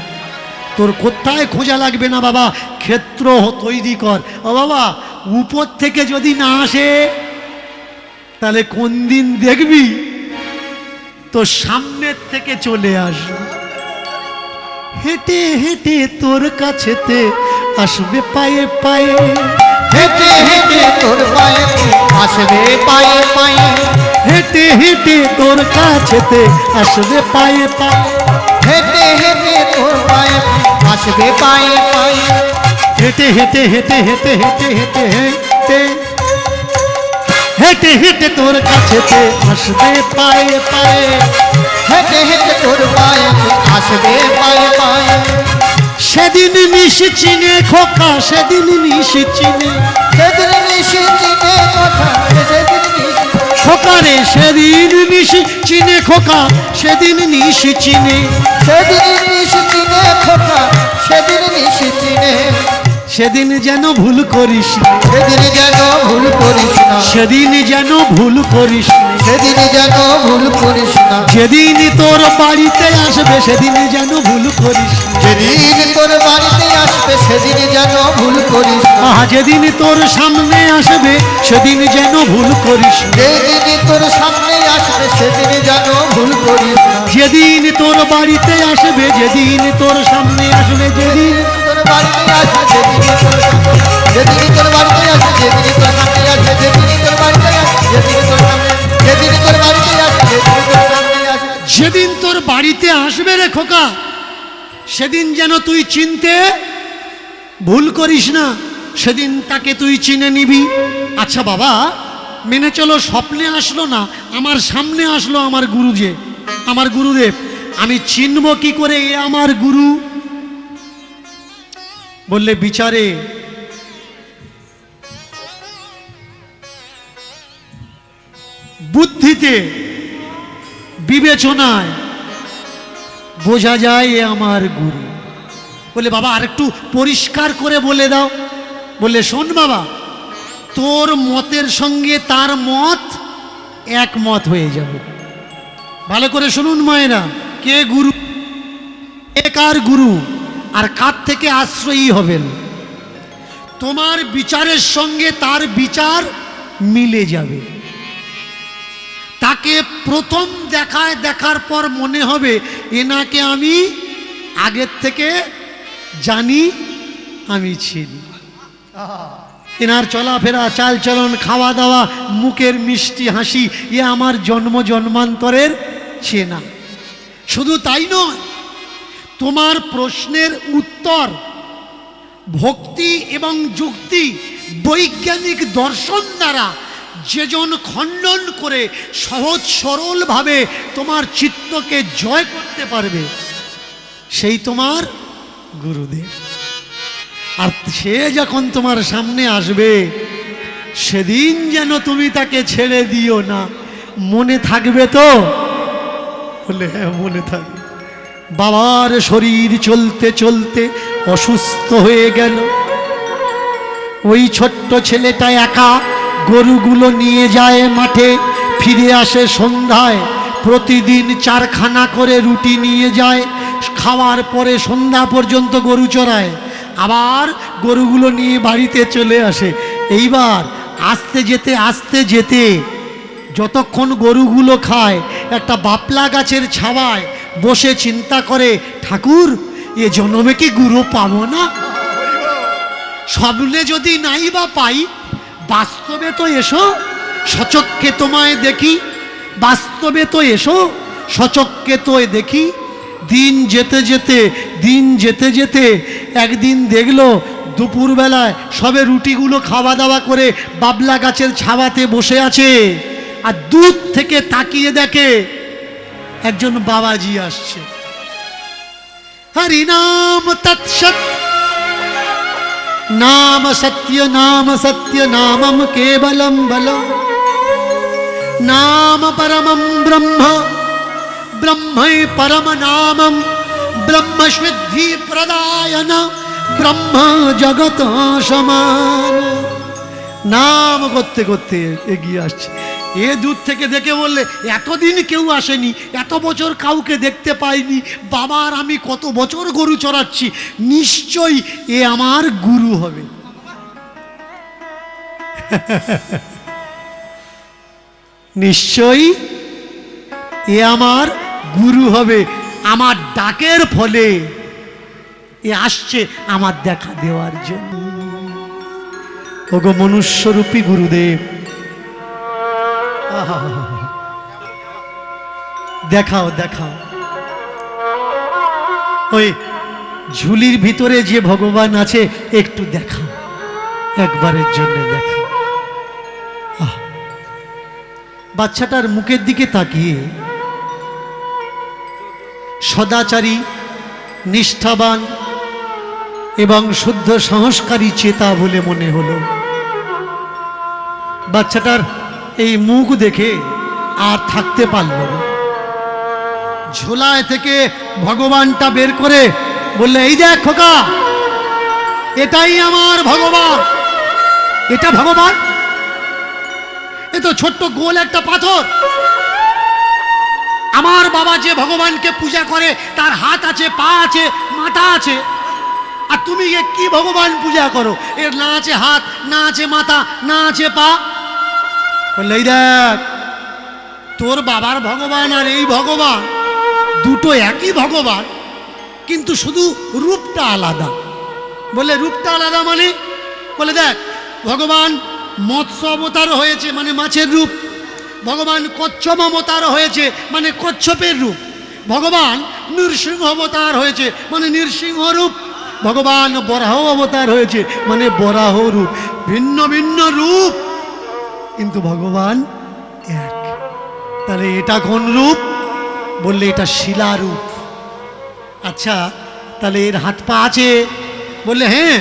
তোর কোথায় খোঁজা লাগবে না বাবা, ক্ষেত্র তৈরি কর। ও বাবা, উপর থেকে যদি না আসে তাহলে কোন দিন দেখবি তো সামনের থেকে চলে আসবে। হেঁটে হেঁটে তোর কাছেতে আসবে পায়ে পায়ে, হেঁটে হেঁটে তোর পায়ে আসবে পায়ে পায়ে, হেঁটে হেঁটে তোর কাছেতে আসবে পায়ে পায়ে, হেঁটে হেঁটে তোর পায়ে আসবে পায়ে পায়ে, হেঁটে হেঁটে হেঁটে হেঁটে হেঁটে হেঁটে হেঁটে হেঁটে হেঁটে তোর কাছেতে আসবে পায়ে পায়ে, হেঁটে হেঁটে তোর পায়ে আসবে পায়ে পায়ে। সেদিন নিশি চিনে খোকা, সেদিন নিশি চিনে সেদিন নিশি চিনে কথা, সেদিন নিশি খোকা রে, সেদিন নিশি চিনে খোকা, সেদিন নিশি চিনে, সেদিন নিশি চিনে খোকা, সেদিন নিশি চিনে, সেদিন যেন ভুল করিস না, সেদিন যেন ভুল করিস না, সেদিন যেন ভুল করিস না, সেদিন যেন ভুল করিস না, যেদিন তোর বাড়িতে আসবে সেদিন যেন ভুল করিস না, যেদিন তোর বাড়িতে আসবে সেদিন যেন ভুল করিস না, যেদিন তোর সামনে আসবে সেদিন যেন ভুল করিস না, যেদিন তোর সামনে আসবে সেদিন যেন ভুল করিস না, যেদিন তোর বাড়িতে আসবে, যেদিন তোর সামনে আসবে, যেদিন তোর বাড়িতে আসবে যেদিন তোর সামনে, যেদিন তোর বাড়িতে আসবে যেদিন তোর সামনে আসবে, যেদিন তোর বাড়িতে আসবে যেদিন তোর সামনে, যেদিন তোর বাড়িতে আসবে যেদিন তোর সামনে আসবে, যেদিন তোর বাড়িতে আসবে রে খোকা, সেদিন যেন তুই চিনতে ভুল করিস না, সেদিন তাকে তুই চিনে নিবি। আচ্ছা বাবা, মেনে চলো স্বপ্নে আসলো না, আমার সামনে আসলো আমার গুরু, যে আমার গুরুদেব, আমি চিনব কি করে এ আমার গুরু? বললে বিচারে, বুদ্ধিতে, বিবেচনায় বোঝা যায় এ আমার গুরু। বলে বাবা আর একটু পরিষ্কার করে বলে দাও। বলে শোন বাবা, তোর মতের সঙ্গে তার মত একমত হয়ে যাবে। ভালো করে শুনুন মায়েরা, কে গুরু, কে কার গুরু, আর কার থেকে আশ্রয়ী হবেন। তোমার বিচারের সঙ্গে তার বিচার মিলে যাবে। তাকে প্রথম দেখার পর মনে হবে এনাকে আমি আগের থেকে জানি, আমি চিনি। এনার চলাফেরা, চালচলন, খাওয়া দাওয়া, মুখের মিষ্টি হাসি, এ আমার জন্মান্তরের চেনা। শুধু তাই নয়, তোমার প্রশ্নের উত্তর ভক্তি এবং যুক্তি, বৈজ্ঞানিক দর্শন দ্বারা যেজন খণ্ডন করে সহজ সরলভাবে তোমার চিত্তকে জয় করতে পারবে, সেই তোমার গুরুদেব। আর সে যখন তোমার সামনে আসবে, সেদিন যেন তুমি তাকে ছেড়ে দিও না। মনে থাকবে তো? বলে হ্যাঁ, মনে থাকবে। বাবার শরীর চলতে চলতে অসুস্থ হয়ে গেল। ওই ছোট্ট ছেলেটা একা গরুগুলো নিয়ে যায় মাঠে, ফিরে আসে সন্ধ্যায়। প্রতিদিন 4 খানা করে রুটি নিয়ে যায়, খাওয়ার পরে সন্ধ্যা পর্যন্ত গরু চড়ায়, আবার গরুগুলো নিয়ে বাড়িতে চলে আসে। এইবার আস্তে যেতে যতক্ষণ গরুগুলো খায়, একটা বাপলা গাছের ছাওয়ায় বসে চিন্তা করে, ঠাকুর এ জন্মে কি গুরু পাবো না? স্বপ্নে যদি নাই বা পাই, বাস্তবে তো এসো, সচক্ষে তোমায় দেখি। বাস্তবে তো এসো, সচক্ষে তো দেখি। দিন যেতে যেতে একদিন দেখলো দুপুরবেলায় সবে রুটিগুলো খাওয়া দাওয়া করে বাবলা গাছের ছাওয়াতে বসে আছে, আর দূর থেকে তাকিয়ে দেখে একজন বাবাজি আসছে। হরি নাম তৎসৎ, নাম সত্য নামম কেবলম বলম, নাম পরমম ব্রহ্ম, ব্রহ্মৈ পরম নামম, ব্রহ্ম সিদ্ধি প্রদায়ন, ব্রহ্ম জগত সমান। নাম করতে করতে এগিয়ে আসছে। এ দূর থেকে দেখে বললে, এতদিন কেউ আসেনি, এত বছর কাউকে দেখতে পাইনি, বাবার আমি কত বছর গরু চড়াচ্ছি, নিশ্চয়ই এ আমার গুরু হবে। নিশ্চয়ই এ আমার গুরু হবে। আমার ডাকের ফলে এ আসছে আমার দেখা দেওয়ার জন্য। ওগো মনুষ্যরূপী গুরুদেব, দেখাও ওই ঝুলির ভিতরে যে ভগবান আছে, একটু দেখাও, একবারের জন্য দেখাও। বাচ্চাটার মুখের দিকে তাকিয়ে সদাচারী, নিষ্ঠাবান এবং শুদ্ধ সংস্কারী চেতা বলে মনে হলো। বাচ্চাটার এই মুখ দেখে আর থাকতে পারল না। ঝোলায় থেকে ভগবানটা বের করে বললে, এই দেখ খোকা, এটাই আমার ভগবান। এটা ভগবান? এ তো ছোট্ট গোল একটা পাথর। আমার বাবা যে ভগবানকে পূজা করে, তার হাত আছে, পা আছে, মাথা আছে, আর তুমি কি ভগবান পূজা করো? এর না আছে হাত, না আছে মাথা, না আছে পা। বললে, দেখ, তোর বাবার ভগবান আর এই ভগবান দুটো একই ভগবান, কিন্তু শুধু রূপটা আলাদা। বলে, রূপটা আলাদা মানে? বলে, দেখ, ভগবান মৎস্য অবতার হয়েছে, মানে মাছের রূপ। ভগবান কচ্ছপ অবতার হয়েছে, মানে কচ্ছপের রূপ। ভগবান নৃসিংহ অবতার হয়েছে, মানে নৃসিংহ রূপ। ভগবান বরাহ অবতার হয়েছে, মানে বরাহ রূপ। ভিন্ন ভিন্ন রূপ, কিন্তু ভগবান এক। তাহলে এটা কোন রূপ? বললে, এটা শিলা রূপ। আচ্ছা, তাহলে এর হাত পা আছে? বললে, হ্যাঁ।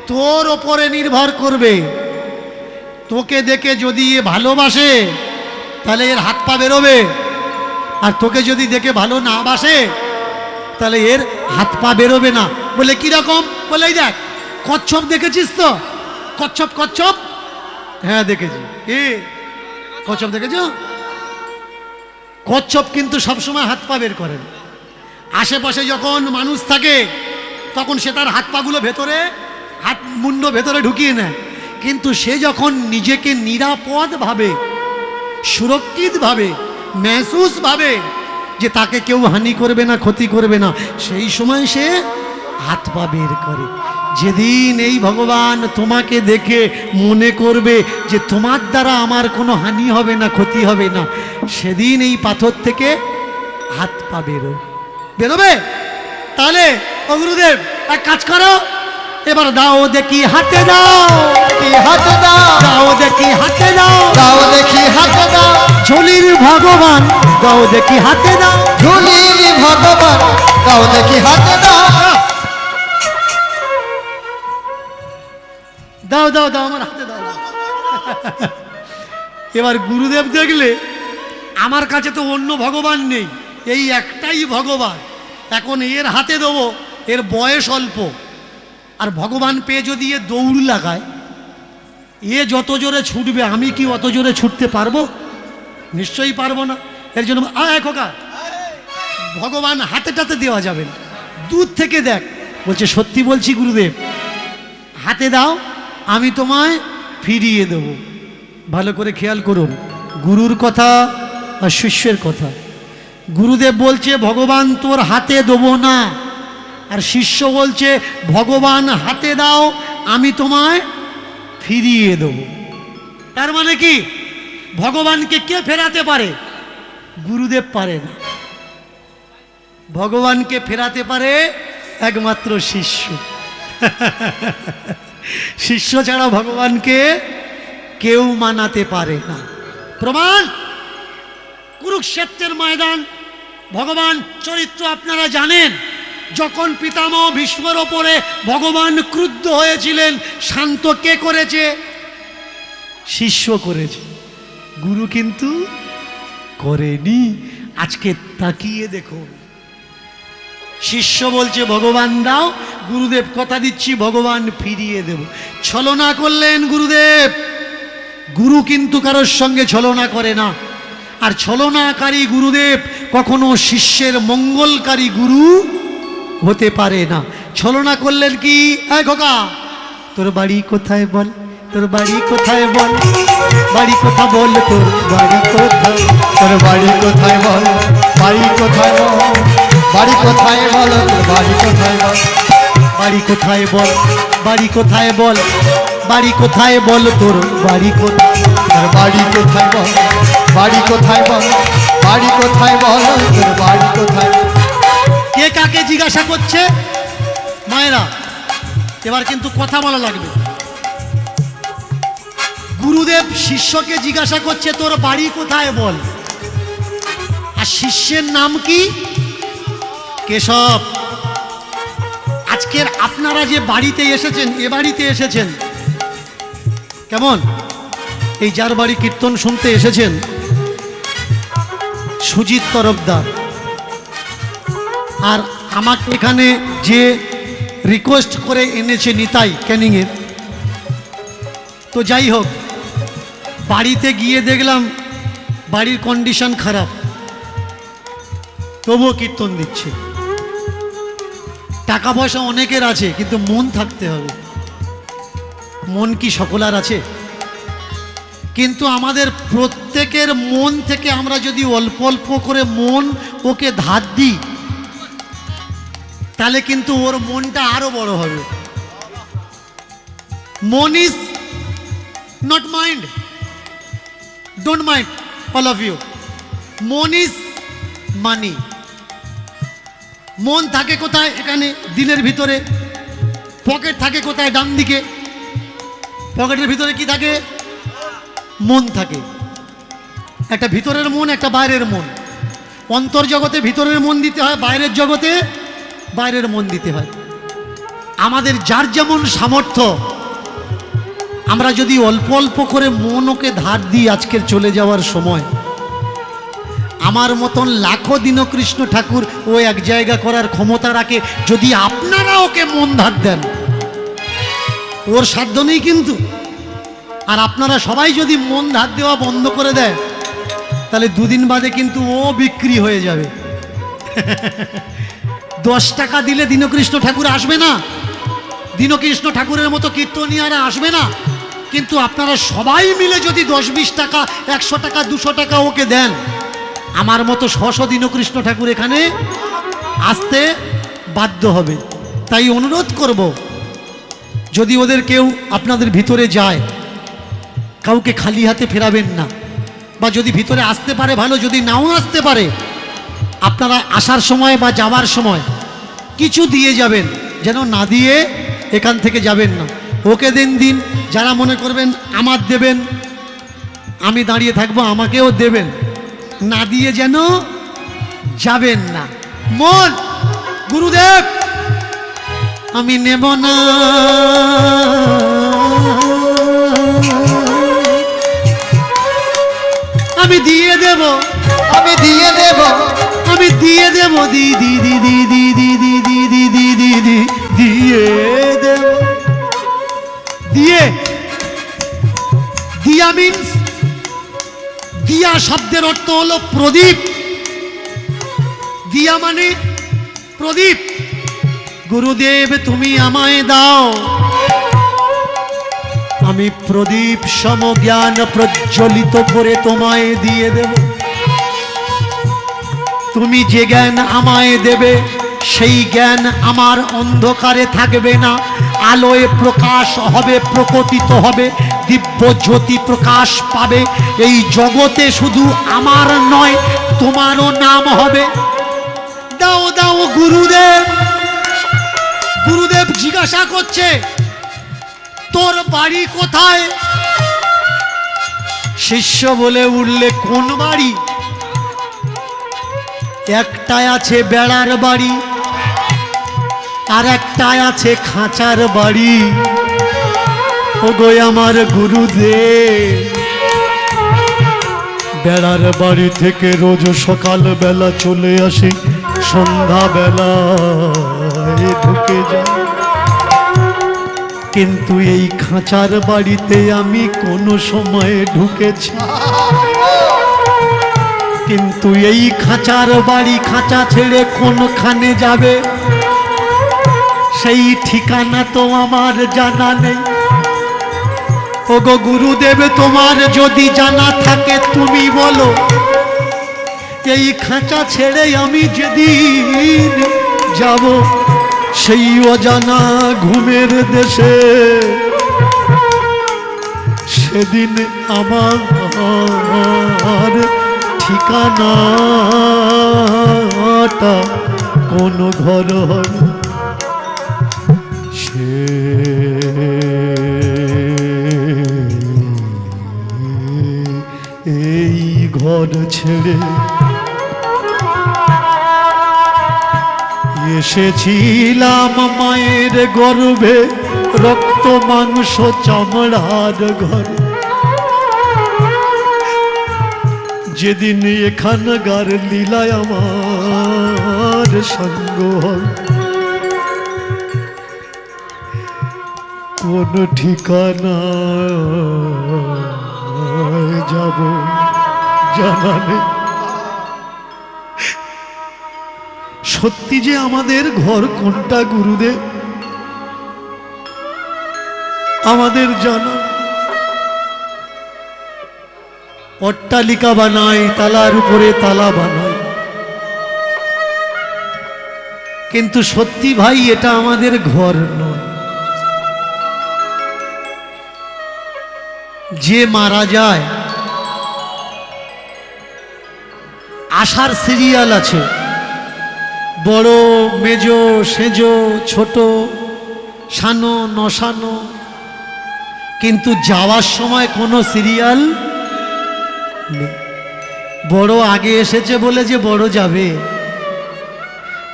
তোর ওপরে নির্ভর করবে। তোকে দেখে যদি এ ভালোবাসে, তাহলে এর হাত পা বেরোবে। আর তোকে যদি দেখে ভালো না বাসে, তাহলে এর হাত পা বেরোবে না। বলে, কিরকম? বলে, এই দেখ, কচ্ছপ দেখেছিস তো? কচ্ছপ? হ্যাঁ, দেখেছি। কি কচ্ছপ দেখেছ? কচ্ছপ কিন্তু সবসময় হাত পা বের করে না। আশেপাশে যখন মানুষ থাকে, তখন সে তার হাত পাগুলো ভেতরে, হাত মুন্ড ভেতরে ঢুকিয়ে নেয়। কিন্তু সে যখন নিজেকে নিরাপদ ভাবে সুরক্ষিতভাবে মেহসুসভাবে যে তাকে কেউ হানি করবে না, ক্ষতি করবে না, সেই সময় সে হাত পা বের করে। যেদিন এই ভগবান তোমাকে দেখে মনে করবে যে তোমার দ্বারা আমার কোনো হানি হবে না, ক্ষতি হবে না, সেদিন এই পাথর থেকে হাত পা বেরোবে। তাহলে ও গুরুদেব এক কাজ করো, এবার দাও দেখি হাতে দাও, কি হাতে দাও, দাও দেখি হাতে দাও, দাও দেখি হাতে দাও, ঝুলির ভগবান দাও দেখি হাতে দাও, ঝুলির ভগবান দাও দেখি হাতে দাও। দাও দাও দাও আমার হাতে দাও। এবার গুরুদেব দেখলে আমার কাছে তো অন্য ভগবান নেই, এই একটাই ভগবান, এখন এর হাতে দেবো, এর বয়স অল্প, আর ভগবান পেয়ে যদি এ দৌড় লাগায়, এ যত জোরে ছুটবে আমি কি অত জোরে ছুটতে পারবো? নিশ্চয়ই পারবো না। এর জন্য খোকা, ভগবান হাতেটাতে দেওয়া যাবে না, দূর থেকে দেখ। বলছে সত্যি বলছি গুরুদেব, হাতে দাও, আমি তোমায় ফিরিয়ে দেব। ভালো করে খেয়াল করুন গুরুর কথা আর শিষ্যের কথা। গুরুদেব বলছে ভগবান তোর হাতে দেবো না, আর শিষ্য বলছে ভগবান হাতে দাও, আমি তোমায় ফিরিয়ে দেব। তার মানে কি ভগবানকে কে ফেরাতে পারে? গুরুদেব পারে না। ভগবানকে ফেরাতে পারে একমাত্র শিষ্য। শিষ্য ছাড়া ভগবানকে কেউ মানাতে পারে না। প্রমাণ কুরুক্ষেত্রের ময়দান, ভগবান চরিত্র আপনারা জানেন। যখন পিতামহ ভীষ্মের ওপরে ভগবান ক্রুদ্ধ হয়েছিলেন, শান্ত কে করেছে? শিষ্য করেছে, গুরু কিন্তু করেনি। আজকে তাকিয়ে দেখুন, শিষ্য বলছে ভগবান দাও, গুরুদেব কথা দিচ্ছি ভগবান ফিরিয়ে দেব। ছলনা করলেন গুরুদেব। গুরু কিন্তু কারোর সঙ্গে ছলনা করে না, আর ছলনাকারী গুরুদেব কখনো শিষ্যের মঙ্গলকারী গুরু হতে পারে না। ছলনা করলেন কি? খোকা তোর বাড়ি কোথায় বল, তোর বাড়ি কোথায় বল, বাড়ি কোথা বল, তোর বাড়ি কোথায়, তোর বাড়ি কোথায় বল, বাড়ি কোথায় বল, বাড়ি কোথায় বল, তোর বাড়ি কোথায় বল, বাড়ি কোথায় বল, বাড়ি কোথায় বল, বাড়ি কোথায় বল, তোর বাড়ি কোথায়, তোর বাড়ি কোথায় বল, বাড়ি কোথায় বল, বাড়ি কোথায় বল, তোর বাড়ি কোথায় বল। কে কাকে জিজ্ঞাসা করছে? মায়েরা এবার কিন্তু কথা বলা লাগবে। গুরুদেব শিষ্যকে জিজ্ঞাসা করছে তোর বাড়ি কোথায় বল, আর শিষ্যের নাম কি? কেশব। আজকের আপনারা যে বাড়িতে এসেছেন, এ বাড়িতে এসেছেন কেমন? এই যার বাড়ি কীর্তন শুনতে এসেছেন, সুজিত তরফদার, আর আমাকে এখানে যে রিকোয়েস্ট করে এনেছে নিতাই ক্যানিংয়ের। তো যাই হোক, বাড়িতে গিয়ে দেখলাম বাড়ির কন্ডিশন খারাপ, তবুও কীর্তন দিচ্ছে। টাকা পয়সা অনেকের আছে, কিন্তু মন থাকতে হবে। মন কি সকলার আছে? কিন্তু আমাদের প্রত্যেকের মন থেকে আমরা যদি অল্প অল্প করে মন ওকে ধার দিই, তাহলে কিন্তু ওর মনটা আরো বড় হবে। মন is not mind, don't mind all of you. মন ইজ মানি। মন থাকে কোথায়? এখানে দিলের ভিতরে। পকেট থাকে কোথায়? ডান দিকে। পকেটের ভিতরে কি থাকে? মন থাকে। একটা ভিতরের মন, একটা বাইরের মন। অন্তর্জগতে ভিতরের মন দিতে হয়, বাইরের জগতে বাইরের মন দিতে হয়। আমাদের যার যেমন সামর্থ্য, আমরা যদি অল্প অল্প করে মন ওকে ধার দিই, আজকের চলে যাওয়ার সময় আমার মতন লাখো দীনকৃষ্ণ ঠাকুর ও এক জায়গা করার ক্ষমতা রাখে। যদি আপনারা ওকে মন ধার দেন, ওর সাধ্য নেই কিন্তু। আর আপনারা সবাই যদি মন ধার দেওয়া বন্ধ করে দেয়, তাহলে দুদিন বাদে কিন্তু ও বিক্রি হয়ে যাবে। 10 টাকা দিলে দীনকৃষ্ণ ঠাকুর আসবে না, দীনকৃষ্ণ ঠাকুরের মতো কীর্তনীয়ারা আসবে না। কিন্তু আপনারা সবাই মিলে যদি 10-20 টাকা, 100 টাকা, 200 টাকা ওকে দেন, আমার মতো 100 দীনকৃষ্ণ ঠাকুর এখানে আসতে বাধ্য হবে। তাই অনুরোধ করব, যদি ওদের কেউ আপনাদের ভিতরে যায়, কাউকে খালি হাতে ফেরাবেন না। বা যদি ভিতরে আসতে পারে ভালো, যদি নাও আসতে পারে, আপনারা আসার সময় বা যাওয়ার সময় কিছু দিয়ে যাবেন, যেন না দিয়ে এখান থেকে যাবেন না। ওকে দিন, যারা মনে করবেন আমার দেবেন, আমি দাঁড়িয়ে থাকবো, আমাকেও দেবেন, না দিয়ে যেন যাবেন না। মন গুরুদেব আমি নেব না, আমি দিয়ে দেব, আমি দিয়ে দেব, আমি দিয়ে দেব, দি দি দি দি দি দি দি দি দি দি দি দি দিয়ে দেব। দিয়ে, দিয়া মিন্স, দিয়া শব্দের অর্থ হলো প্রদীপ। দিয়া মানে প্রদীপ। গুরুদেব তুমি আমায় দাও, আমি প্রদীপ সম জ্ঞান প্রজ্বলিত করে তোমায় দিয়ে দেব। তুমি যে জ্ঞান আমায় দেবে, সেই জ্ঞান আমার অন্ধকারে থাকবে না, আলোয় প্রকাশ হবে, প্রকটিত হবে, দিব্য জ্যোতি প্রকাশ পাবে। এই জগতে শুধু আমার নয়, তোমারও নাম হবে। দাও দাও গুরুদেব। গুরুদেব জিজ্ঞাসা করছে, তোর বাড়ি কোথায়? শিষ্য বলে উঠলে, কোন বাড়ি? একটাই আছে বেড়ার বাড়ি, আর একটাই আছে খাঁচার বাড়ি। ওগো আমার গুরুদেব, বেড়ার বাড়ি থেকে রোজ সকাল বেলা চলে আসি, সন্ধ্যা বেলায় ঢুকে যাই, কিন্তু এই খাঁচার বাড়িতে আমি কোনো সময়ে ঢুকেছি, কিন্তু এই খাঁচার বাড়ি, খাঁচা ছেড়ে কোনখানে যাবে সেই ঠিকানা তো আমার জানা নেই। ওগো গুরুদেব তোমার যদি জানা থাকে তুমি বলো, এই খাঁচা ছেড়ে আমি যেদিন যাব সেই অজানা ঘুমের দেশে, সেদিন আমার ঠিকানাটা কোন ঘর হবে, সে এই ঘর ছেড়ে এসেছিলাম মায়ের গর্ভে, রক্ত মাংস চামড়ার ঘরে। যেদিন এখানকার লীলায় আমার সঙ্গ হয়, কোন ঠিকানা যাব জানা নেই। সত্যি যে আমাদের ঘর কোনটা গুরুদেব আমাদের জানা। অট্টালিকা বানাই, তালার উপরে তালা বানাই, কিন্তু সত্যি ভাই এটা আমাদের ঘর নয়। যে মারা যায়, আশার সিরিয়াল আছে, বড়, মেজ, সেজ, ছোট, সানো, নসানো, কিন্তু যাওয়ার সময় কোনো সিরিয়াল নেই। বড় আগে এসেছে বলে যে বড় যাবে,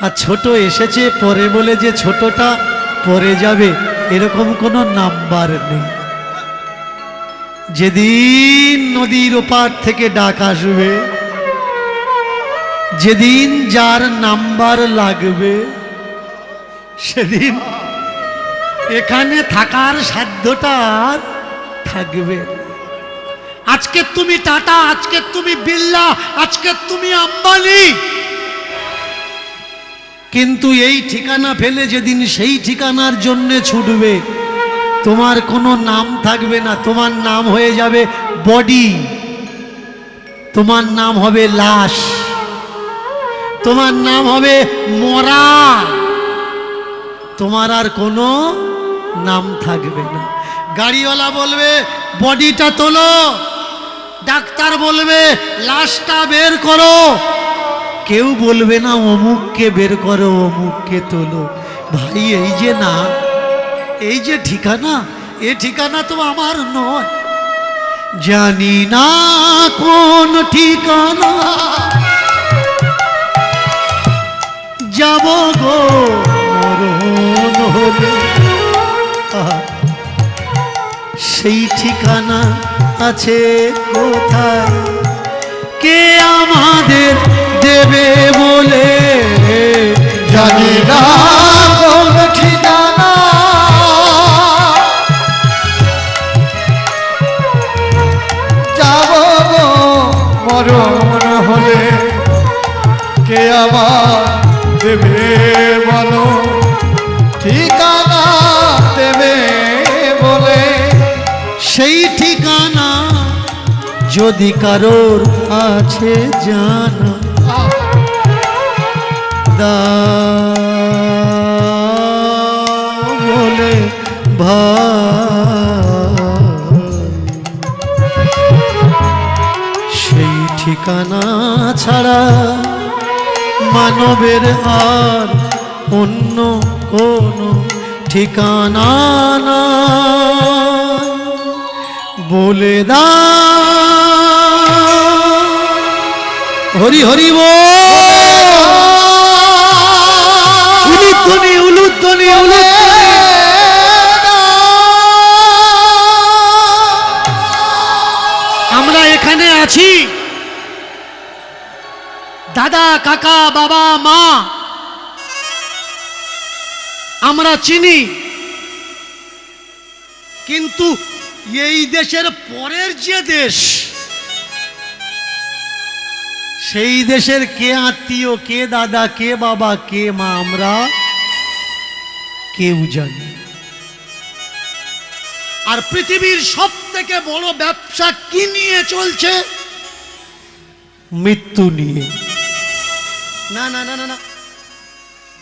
আর ছোট এসেছে পরে বলে যে ছোটটা পরে যাবে, এরকম কোনো নাম্বার নেই। যেদিন নদীর ওপার থেকে ডাক আসবে, যেদিন যার নাম্বার লাগবে, সেদিন এখানে থাকার সাধ্যটা আর থাকবে। আজকে তুমি টাটা, আজকে তুমি বিড়লা, আজকে তুমি আম্বানি, কিন্তু এই ঠিকানা ফেলে যেদিন সেই ঠিকানার জন্য ছুটবে, তোমার কোনো নাম থাকবে না, তোমার নাম হয়ে যাবে বডি, তোমার নাম হবে লাশ, তোমার নাম হবে মরা, তোমার আর কোনো নাম থাকবে না। গাড়িওয়ালা বলবে বডিটা তোলো, ডাক্তার বলবে লাশটা বের করো, কেউ বলবে না অমুককে বের করো, অমুককে তোলো। ভাই এই যে না, এই যে ঠিকানা, এ ঠিকানা তো আমার নয়। জানি না কোন ঠিকানা যাব গো মরণ হলে, সেই ঠিকানা আছে কোথায়, কে আমাদের দেবে বলে জানি না কোন ঠিকানা যাব গো মরণ হলে, কে আমার দেবে বলো ঠিকানা দেবে বলে। সেই ঠিকানা যদি কারোর আছে জানা, দাও বলে ভাই, সেই ঠিকানা ছাড়া মানবের আর অন্য কোনো ঠিকানা না। বলে দাও হরি হরি বল, উলুধ্বনি উলুধ্বনি উলুধ্বনি। আমরা এখানে আছি, দাদা কাকা বাবা মা আমরা চিনি, কিন্তু এই দেশের পরের যে দেশ, সেই দেশের কে আত্মীয়, কে দাদা, কে বাবা, কে মা, আমরা কেউ জানি। আর পৃথিবীর সব থেকে বড় ব্যবসা কি নিয়ে চলছে? মৃত্যু নিয়ে। না না না না না,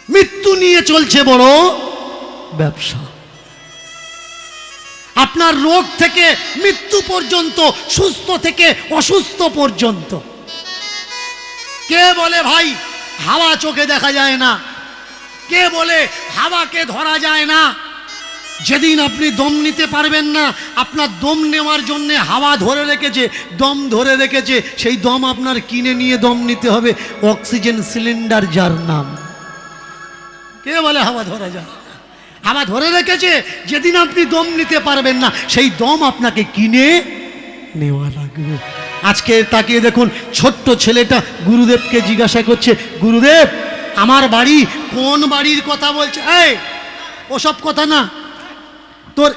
মৃত্যু নিয়ে চলছে বড় ব্যবসা। আপনার রোগ থেকে মৃত্যু পর্যন্ত, সুস্থ থেকে অসুস্থ পর্যন্ত। কে বলে ভাই হাওয়া চোখে দেখা যায় না, কে বলে হাওয়াকে ধরা যায় না। যেদিন আপনি দম নিতে পারবেন না, আপনার দম নেওয়ার জন্য হাওয়া ধরে রেখেছে, দম ধরে রেখেছে, সেই দম আপনার কিনে নিয়ে দম নিতে হবে, অক্সিজেন সিলিন্ডার যার নাম। কে বলে হাওয়া ধরা যায়? হাওয়া ধরে রেখেছে, যেদিন আপনি দম নিতে পারবেন না, সেই দম আপনাকে কিনে নেওয়া লাগবে। আজকে তাকিয়ে দেখুন, ছোট্ট ছেলেটা গুরুদেবকে জিজ্ঞাসা করছে, গুরুদেব আমার বাড়ি কোন বাড়ির কথা বলছে? এই ওসব কথা না, তোর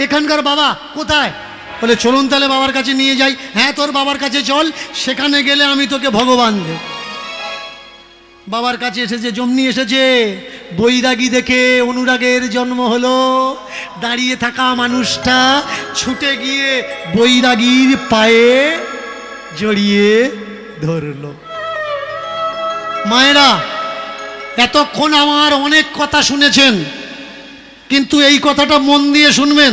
এখানকার বাবা কোথায়? বলে চলুন তাহলে বাবার কাছে নিয়ে যাই। হ্যাঁ তোর বাবার কাছে চল, সেখানে গেলে আমি তোকে ভগবান দেব। বাবার কাছে এসেছে, জমনি এসেছে, বৈরাগী দেখে অনুরাগের জন্ম হলো। দাঁড়িয়ে থাকা মানুষটা ছুটে গিয়ে বৈরাগীর পায়ে জড়িয়ে ধরলো। মায়েরা এতক্ষণ আমার অনেক কথা শুনেছেন, কিন্তু এই কথাটা মন দিয়ে শুনবেন।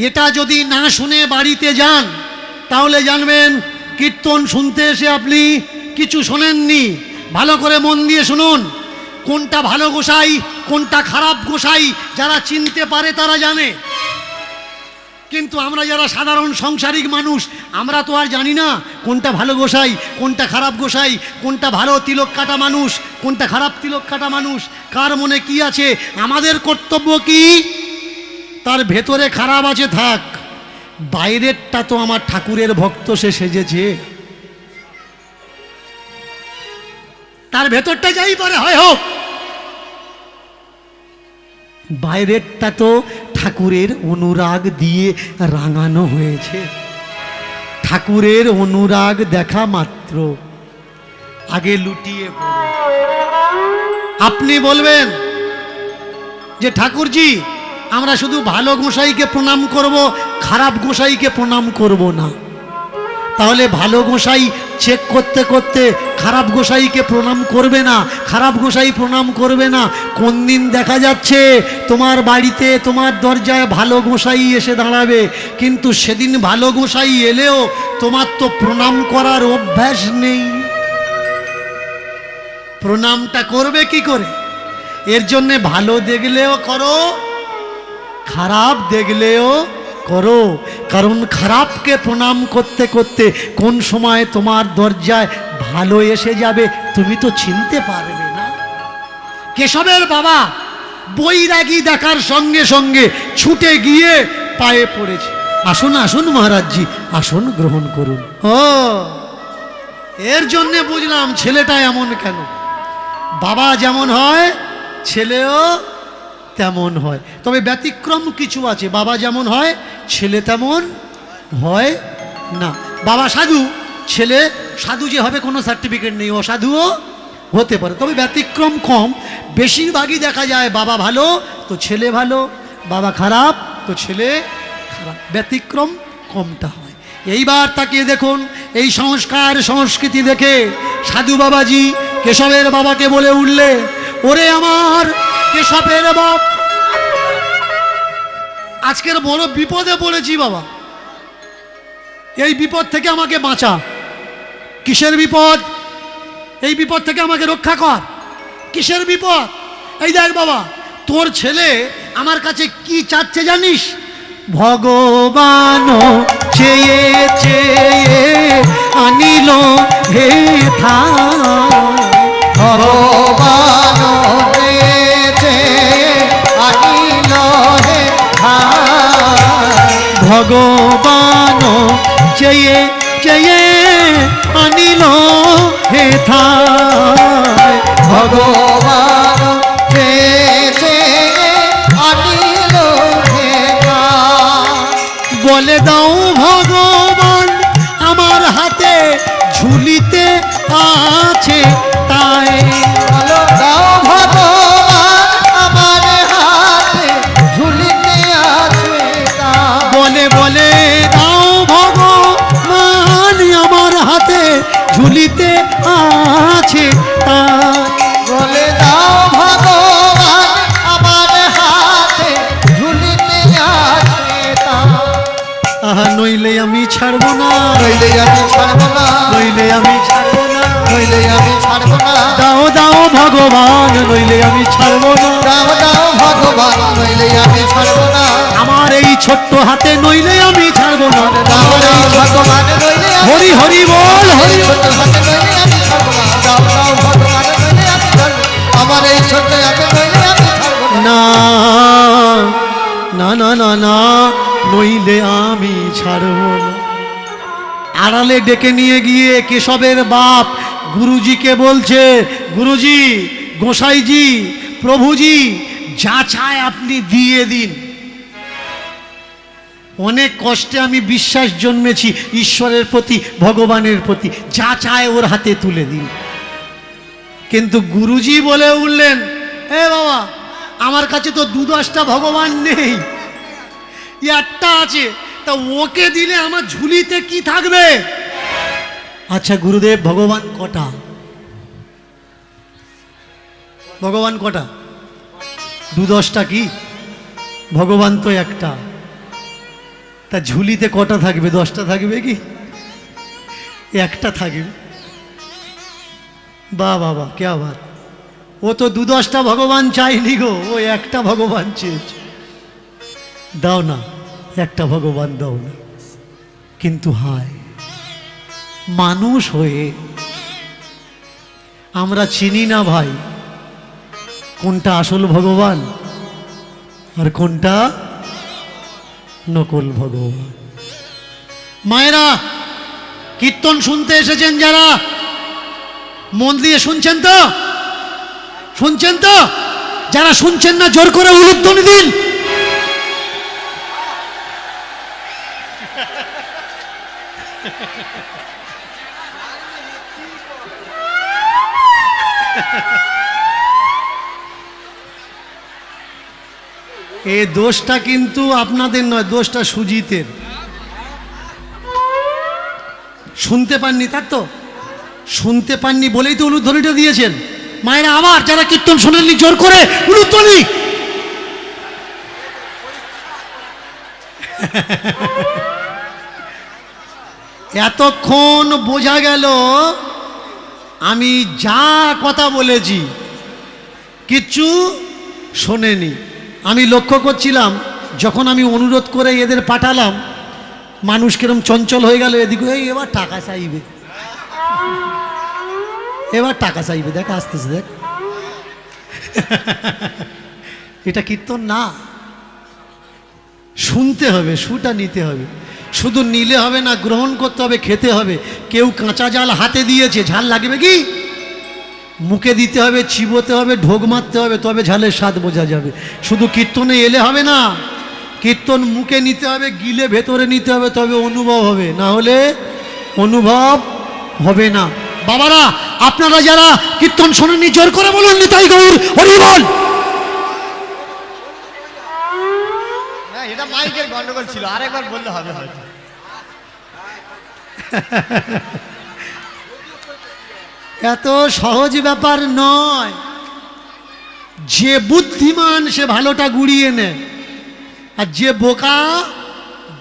এটা যদি না শুনে বাড়িতে যান, তাহলে জানবেন কীর্তন শুনতে এসে আপনি কিছু শোনেননি। ভালো করে মন দিয়ে শুনুন। কোনটা ভালো গোসাই, কোনটা খারাপ গোসাই, যারা চিনতে পারে তারা জানে। কিন্তু আমরা যারা সাধারণ সংসারিক মানুষ, আমরা তো আর জানি না কোনটা ভালো গোসাই, কোনটা খারাপ গোসাই, কোনটা ভালো তিলক কাটা মানুষ, কোনটা খারাপ তিলক কাটা মানুষ, কার মনে কি আছে। আমাদের কর্তব্য কি? তার ভেতরে খারাপ আছে থাক, বাইরেরটা তো আমার ঠাকুরের ভক্ত, সে সেজেছে, তার ভেতরটা যাই পারে হয় হোক, বাইরেরটা তো ঠাকুরের অনুরাগ দিয়ে রাঙানো হয়েছে। ঠাকুরের অনুরাগ দেখা মাত্র আগে লুটিয়ে পড়ে। আপনি বলবেন যে ঠাকুরজি আমরা শুধু ভালো গোসাইকে প্রণাম করব, খারাপ গোসাইকে প্রণাম করব না। তাহলে ভালো গোসাই চেক করতে করতে খারাপ গোসাইকে প্রণাম করবে না, খারাপ গোসাই প্রণাম করবে না। কোন দিন দেখা যাচ্ছে তোমার বাড়িতে তোমার দরজায় ভালো গোসাই এসে দাঁড়াবে, কিন্তু সেদিন ভালো গোসাই এলেও তোমার তো প্রণাম করার অভ্যাস নেই। প্রণামটা করবে কি করে? এর জন্যে ভালো দেখলেও করো, খারাপ দেখলেও করো। কারণ খারাপকে প্রণাম করতে করতে কোন সময় তোমার দরজায় ভালো এসে যাবে তুমি তো চিনতে পারবে না। কেশবের বাবা বৈরাগী দেখার সঙ্গে সঙ্গে ছুটে গিয়ে পায়ে পড়েছে, আসুন আসুন মহারাজজি, আসুন গ্রহণ করুন। ও, এর জন্যে বুঝলাম ছেলেটা এমন কেন। বাবা যেমন হয় ছেলেও তেমন হয়, তবে ব্যতিক্রম কিছু আছে। বাবা যেমন হয় ছেলে তেমন হয় না। বাবা সাধু, ছেলে সাধু যে হবে কোনো সার্টিফিকেট নেই, অসাধুও হতে পারে, তবে ব্যতিক্রম কম। বেশিরভাগই দেখা যায় বাবা ভালো তো ছেলে ভালো, বাবা খারাপ তো ছেলে খারাপ, ব্যতিক্রম কমটা হয়। এইবার তাকিয়ে দেখুন, এই সংস্কার সংস্কৃতি দেখে সাধু বাবাজি কেশবের বাবাকে বলে উঠলে, ওরে আমার কেশবের বাপ, আজকের বড় বিপদে পড়েছি বাবা, এই বিপদ থেকে আমাকে বাঁচা। কিসের বিপদ? এই বিপদ থেকে আমাকে রক্ষা কর। কিসের বিপদ? এই দেখ বাবা, তোর ছেলে আমার কাছে কি চাচ্ছে জানিস? ভগবান চেয়ে চেয়ে আনিল হে থা, ভগবান চেয়ে আনিল হে ঠাই। ভগবান চেয়ে চেয়ে আনিল হে থায়। ভগবান চেয়ে আনিল হে ঠাই। বলে দাও ভগবান আমার হাতে ঝুলিতে আছে তাই। বলো দাও ভগবান আমার হাতে ঝুলিতে আছে তাই। বলে বলে দাও ভগবান আমার হাতে ঝুলিতে আছে তাই। বলে দাও ভগবান আমার হাতে ঝুলিতে আছে তাই। আহা নইলে আমি ছাড়বো না, নইলে আমি ছাড়ব না, নইলে আমি ছাড়বো না। নইলে আমি ছাড়ব না। দাও দাও ভগবান নইলে আমি ছাড়বো না। দাও দাও ভগবান নইলে আমি ছাড়ব না। আমার এই ছোট্ট হাতে নইলে আমি ছাড়বো না। দাও দাও ভগবান নইলে আমি হরি হরি বল, হরি এই ছোট্ট হাতে নইলে আমি ছাড়ব না। দাও দাও ভগবান নইলে আমি ছাড়ব না। আমার এই ছোট্ট হাতে নইলে আমি ছাড়ব না। না না না না না, নইলে আমি ছাড়বো না। আড়ালে ডেকে নিয়ে গিয়ে কেশবের বাপ গুরুজিকে বলছে, গুরুজি, গোসাইজি, প্রভুজি, যা চায় আপনি দিয়ে দিন। অনেক কষ্টে আমি বিশ্বাস জন্মেছি ঈশ্বরের প্রতি, ভগবানের প্রতি, যা চায় ওর হাতে তুলে দিন। কিন্তু গুরুজি বলে উঠলেন, এ বাবা, আমার কাছে তো 10টা ভগবান নেই, একটা আছে, তা ওকে দিলে আমার ঝুলিতে কি থাকবে? আচ্ছা গুরুদেব, ভগবান কটা? ভগবান কটা? 10টা কি? ভগবান তো একটা, তা ঝুলিতে কটা থাকবে? 10টা থাকবে কি? একটা থাকবে। বাহ বাবা, কে আবার, ও তো 10টা ভগবান চাইনি গো, ও একটা ভগবান চেয়েছে। দাও না, একটা ভগবান দাও না। কিন্তু হায়, মানুষ হয়ে আমরা চিনি না ভাই কোনটা আসল ভগবান আর কোনটা নকল ভগবান। মায়েরা, কীর্তন শুনতে এসেছেন যারা, মন দিয়ে শুনছেন তো? শুনছেন তো? যারা শুনছেন না জোর করে উলুধ্বনি দিন। এই দোষটা কিন্তু আপনাদের নয়, দোষটা সুজিতের। শুনতে পাননি, তার তো শুনতে পাননি বলেই তো উলুধ্বনিটা দিয়েছেন। মায়েরা আবার যারা কীর্তন শোনেননি জোর করে উলুধ্বনি। এতক্ষণ বোঝা গেল আমি যা কথা বলেছি কিচ্ছু শোনেনি। আমি লক্ষ্য করছিলাম যখন আমি অনুরোধ করে এদের পাঠালাম, মানুষ কিরম চঞ্চল হয়ে গেল, এদিকে এই এবার টাকা চাইবে, এবার টাকা চাইবে, দেখ আসতেছে, দেখ। এটা কীর্তন না, শুনতে হবে, সুটা নিতে হবে। শুধু নিলে হবে না, গ্রহণ করতে হবে, খেতে হবে। কেউ কাঁচা জাল হাতে দিয়েছে, ঝাল লাগবে কি? মুখে দিতে হবে, চিবোতে হবে, ঢোক মারতে হবে, তবে ঝালের স্বাদ বোঝা যাবে। শুধু কীর্তনে এলে হবে না, কীর্তন মুখে নিতে হবে, গিলে ভেতরে নিতে হবে, তবে অনুভব হবে, না হলে অনুভব হবে না। বাবারা, আপনারা যারা কীর্তন শোনেননি জোর করে বলুন নিতাই গৌর হরি বল। না, এটা মাইকের গন্ডগোল ছিল, আরেকবার বললে হবে হয়তো। এত সহজ ব্যাপার নয়। যে বুদ্ধিমান সে ভালোটা গুড়িয়ে নেয়, আর যে বোকা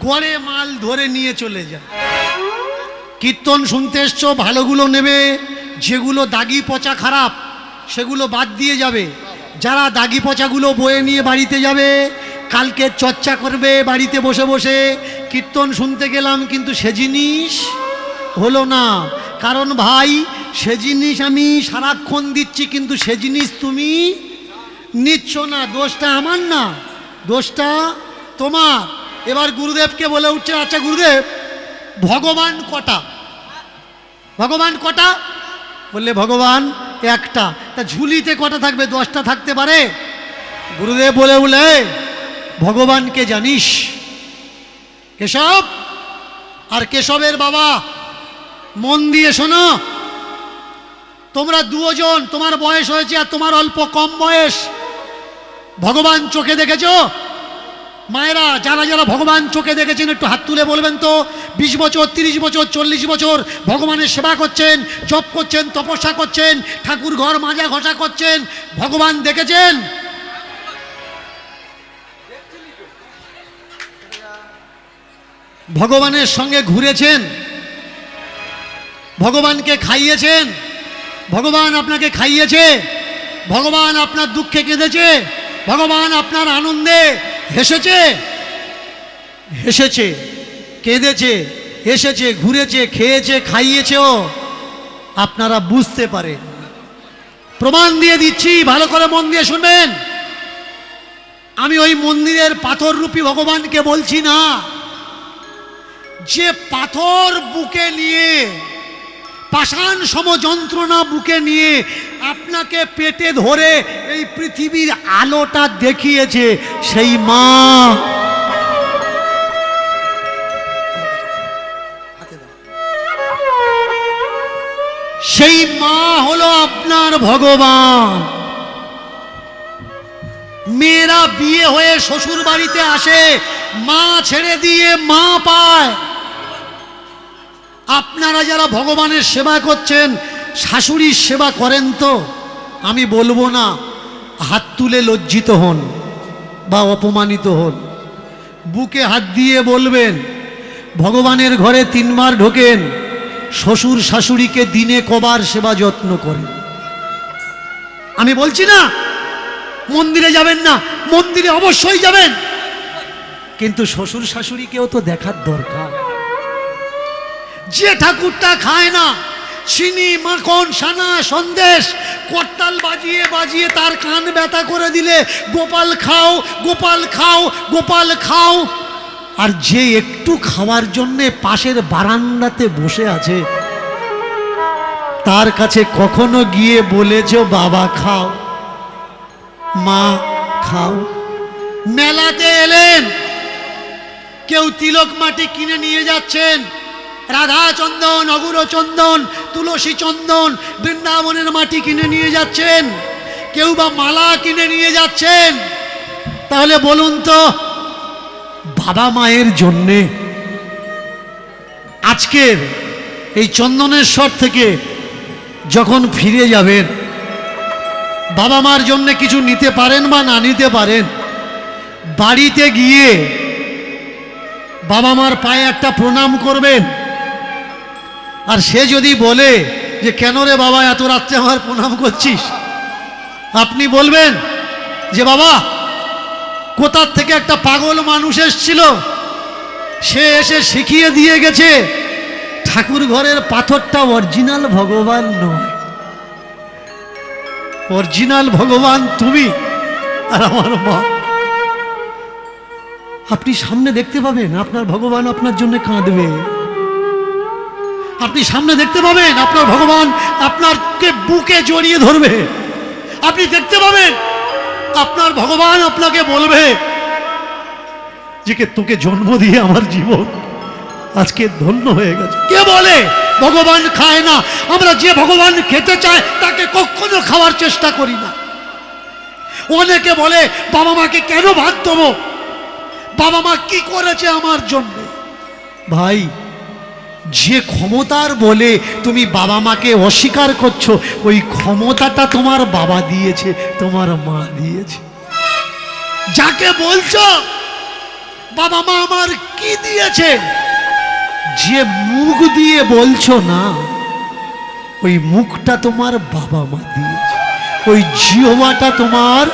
গড়ে মাল ধরে নিয়ে চলে যায়। কীর্তন শুনতে এসছো, ভালোগুলো নেবে, যেগুলো দাগি পচা খারাপ সেগুলো বাদ দিয়ে যাবে। যারা দাগি পচাগুলো বয়ে নিয়ে বাড়িতে যাবে, কালকে চর্চা করবে বাড়িতে বসে বসে, কীর্তন শুনতে গেলাম কিন্তু সে জিনিস হলো না। কারণ ভাই, সে জিনিস আমি সারাক্ষণ দিচ্ছি, কিন্তু সে জিনিস তুমি নিচ্ছ না। দোষটা আমার না, দোষটা তোমার। এবার গুরুদেবকে বলে উঠছে, আচ্ছা গুরুদেব, ভগবান কটা? ভগবান কটা? বললে ভগবান একটা। তা ঝুলিতে কটা থাকবে? 10টা থাকতে পারে। গুরুদেব বলে বলে, ভগবানকে জানিস? কেশব আর কেশবের বাবা, মন দিয়ে শোনো। তোমরা দুজন, তোমার বয়স হয়েছে আর তোমার অল্প কম বয়স, ভগবান চোখে দেখেছো? মায়েরা যারা যারা ভগবান চোখে দেখেছেন একটু হাত তুলে বলবেন তো। 20 বছর, 30 বছর, 40 বছর ভগবানের সেবা করছেন, জপ করছেন, তপস্যা করছেন, ঠাকুর ঘর মাজা ঘষা করছেন, ভগবান দেখেছেন? ভগবানের সঙ্গে ঘুরেছেন, ভগবানকে খাইয়েছেন, ভগবান আপনাকে খাইয়েছে, ভগবান আপনার দুঃখে কেঁদেছে, ভগবান আপনার আনন্দে হেসেছে, হেসেছে, কেঁদেছে, এসেছে, ঘুরেছে, খেয়েছে, খাইয়েছেও। আপনারা বুঝতে পারেন। প্রমাণ দিয়ে দিচ্ছি, ভালো করে মন দিয়ে শুনবেন। আমি ওই মন্দিরের পাথররূপী ভগবানকে বলছি না। যে পাথর বুকে নিয়ে, পাষাণ সম যন্ত্রণা বুকে নিয়ে আপনাকে পেটে ধরে এই পৃথিবীর আলোটা দেখিয়েছে, সেই মা। সেই মা হলো আপনার ভগবান। মেয়েরা বিয়ে হয়ে শ্বশুর বাড়িতে আসে, মা ছেড়ে দিয়ে মা পায়। আপনারা যারা ভগবানের সেবা করছেন, শাশুড়ির সেবা করেন তো? আমি বলবো না, হাত তুলে লজ্জিত হন বা অপমানিত হন, বুকে হাত দিয়ে বলবেন, ভগবানের ঘরে 3 বার ঢোকেন, শ্বশুর শাশুড়িকে দিনে কবার সেবা যত্ন করেন। আমি বলছি না মন্দিরে যাবেন না, মন্দিরে অবশ্যই যাবেন, কিন্তু শ্বশুর শাশুড়িকেও তো দেখার দরকার। যে ঠাকুরটা খায় না চিনি, মাখন, সানা, সন্দেশ, করতাল বাজিয়ে বাজিয়ে তার কান ব্যথা করে দিলে গোপাল খাও, গোপাল খাও, গোপাল খাও। আর যে একটু খাওয়ার জন্যে পাশের বারান্দাতে বসে আছে, তার কাছে কখনো গিয়ে বলেছো বাবা খাও, মা খাও? মেলাতে এলেন, কেউ তিলক মাটি কিনে নিয়ে যাচ্ছেন, রাধা চন্দন, অগুর চন্দন, তুলসী চন্দন, বৃন্দাবনের মাটি কিনে নিয়ে যাচ্ছেন, কেউ বা মালা কিনে নিয়ে যাচ্ছেন। তাহলে বলুন তো, বাবা মায়ের জন্যে আজকের এই চন্দনেশ্বর থেকে যখন ফিরে যাবেন, বাবা মার জন্য কিছু নিতে পারেন বা না নিতে পারেন, বাড়িতে গিয়ে বাবা মার পায়ে একটা প্রণাম করবেন। আর সে যদি বলে যে কেন রে বাবা এত রাত্রে আমার প্রণাম করছিস, আপনি বলবেন যে বাবা কোথার থেকে একটা পাগল মানুষ এসেছিল, সে এসে শিখিয়ে দিয়ে গেছে ঠাকুর ঘরের পাথরটা অরিজিনাল ভগবান নয়, অরিজিনাল ভগবান তুমি আর আমার মা। আপনি সামনে দেখতে পাবেন আপনার ভগবান আপনার জন্য কাঁদবে, আপনি সামনে দেখতে পাবেন আপনার ভগবান আপনাকে বুকে জড়িয়ে ধরবে, আপনি দেখতে পাবেন আপনার ভগবান আপনাকে বলবে যে তোকে জন্ম দিয়ে আমার জীবন আজকে ধন্য হয়ে গেছে। কে বলে ভগবান খায় না? আমরা যে ভগবান খেতে চায় তাকে কখনো খাওয়ার চেষ্টা করি না। অনেকে বলে বাবা মাকে কেন ভাত দেবো, বাবা মা কি করেছে আমার জন্য? ভাই, যে ক্ষমতার বলে তুমি বাবা মাকে অস্বীকার করছো, ওই ক্ষমতাটা তোমার বাবা দিয়েছে, তোমার মা দিয়েছে। যাকে বলছো বাবা মা আমার কি দিয়েছে, যে মুখ দিয়ে বলছো না, ওই মুখটা তোমার বাবা মা দিয়েছে, ওই জিহ্বাটা তোমার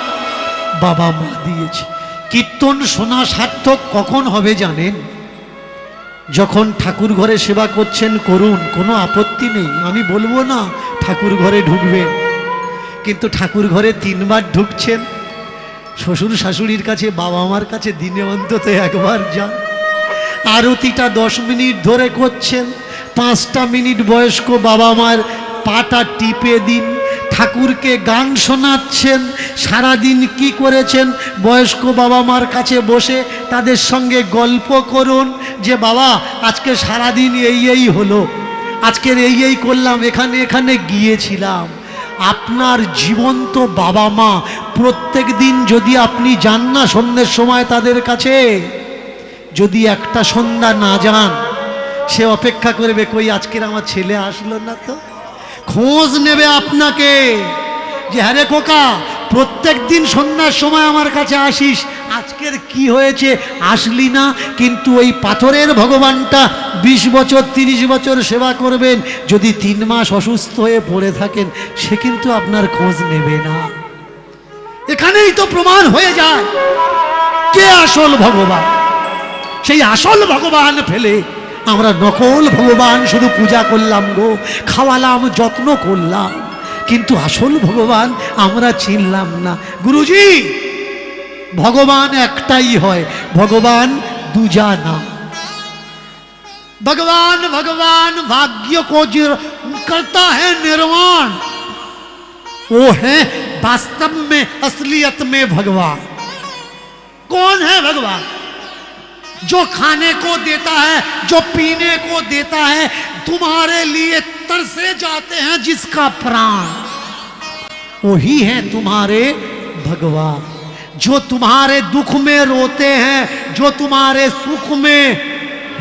বাবা মা দিয়েছে। কীর্তন শোনা সার্থক কখন হবে জানেন? যখন ঠাকুর ঘরে সেবা করছেন করুন, কোনো আপত্তি নেই, আমি বলবো না ঠাকুর ঘরে ঢুকবেন, কিন্তু ঠাকুর ঘরে 3 বার ঢুকছেন, শ্বশুর শাশুড়ির কাছে বাবা মার কাছে দিনে অন্তত একবার যান। আরতিটা 10 মিনিট ধরে করছেন, 5টা মিনিট বয়স্ক বাবা মার পাটা টিপে দিন। ঠাকুরকে গান শোনাচ্ছেন, সারাদিন কি করেছেন বয়স্ক বাবা মার কাছে বসে তাদের সঙ্গে গল্প করুন যে বাবা আজকে সারাদিন এই হলো, আজকের এই করলাম, এখানে এখানে গিয়েছিলাম। আপনার জীবন্ত বাবা মা প্রত্যেক দিন যদি আপনি যান না সন্ধ্যের সময় তাদের কাছে, যদি একটা সন্ধ্যা না যান, সে অপেক্ষা করবে কই আজকের আমার ছেলে আসলো না, তো খোঁজ নেবে আপনাকে যে হ্যাঁ রে খোকা, প্রত্যেক দিন সন্ধ্যার সময় আমার কাছে আসিস, আজকের কি হয়েছে আসলি না? কিন্তু ওই পাথরের ভগবানটা 20 বছর 30 বছর সেবা করবেন, যদি 3 মাস অসুস্থ হয়ে পড়ে থাকেন, সে কিন্তু আপনার খোঁজ নেবে না। এখানেই তো প্রমাণ হয়ে যায় কে আসল ভগবান। সেই আসল ভগবান ফেলে আমরা নকল ভগবান শুধু পূজা করলাম গো, খাওয়ালাম, যত্ন করলাম, কিন্তু আসল ভগবান আমরা চিনলাম না। গুরুজি, ভগবান একটাই হয়, ভগবান দুজা না। भगवान भगवान भाग्य को जो करता है निर्माण, वो है वास्तव में असलियत में भगवान। कौन है भगवान? जो खाने को देता है, जो पीने को देता है, तुम्हारे लिए तरसे जाते हैं जिसका प्राण, वही है तुम्हारे भगवान। जो तुम्हारे दुख में रोते हैं, जो तुम्हारे सुख में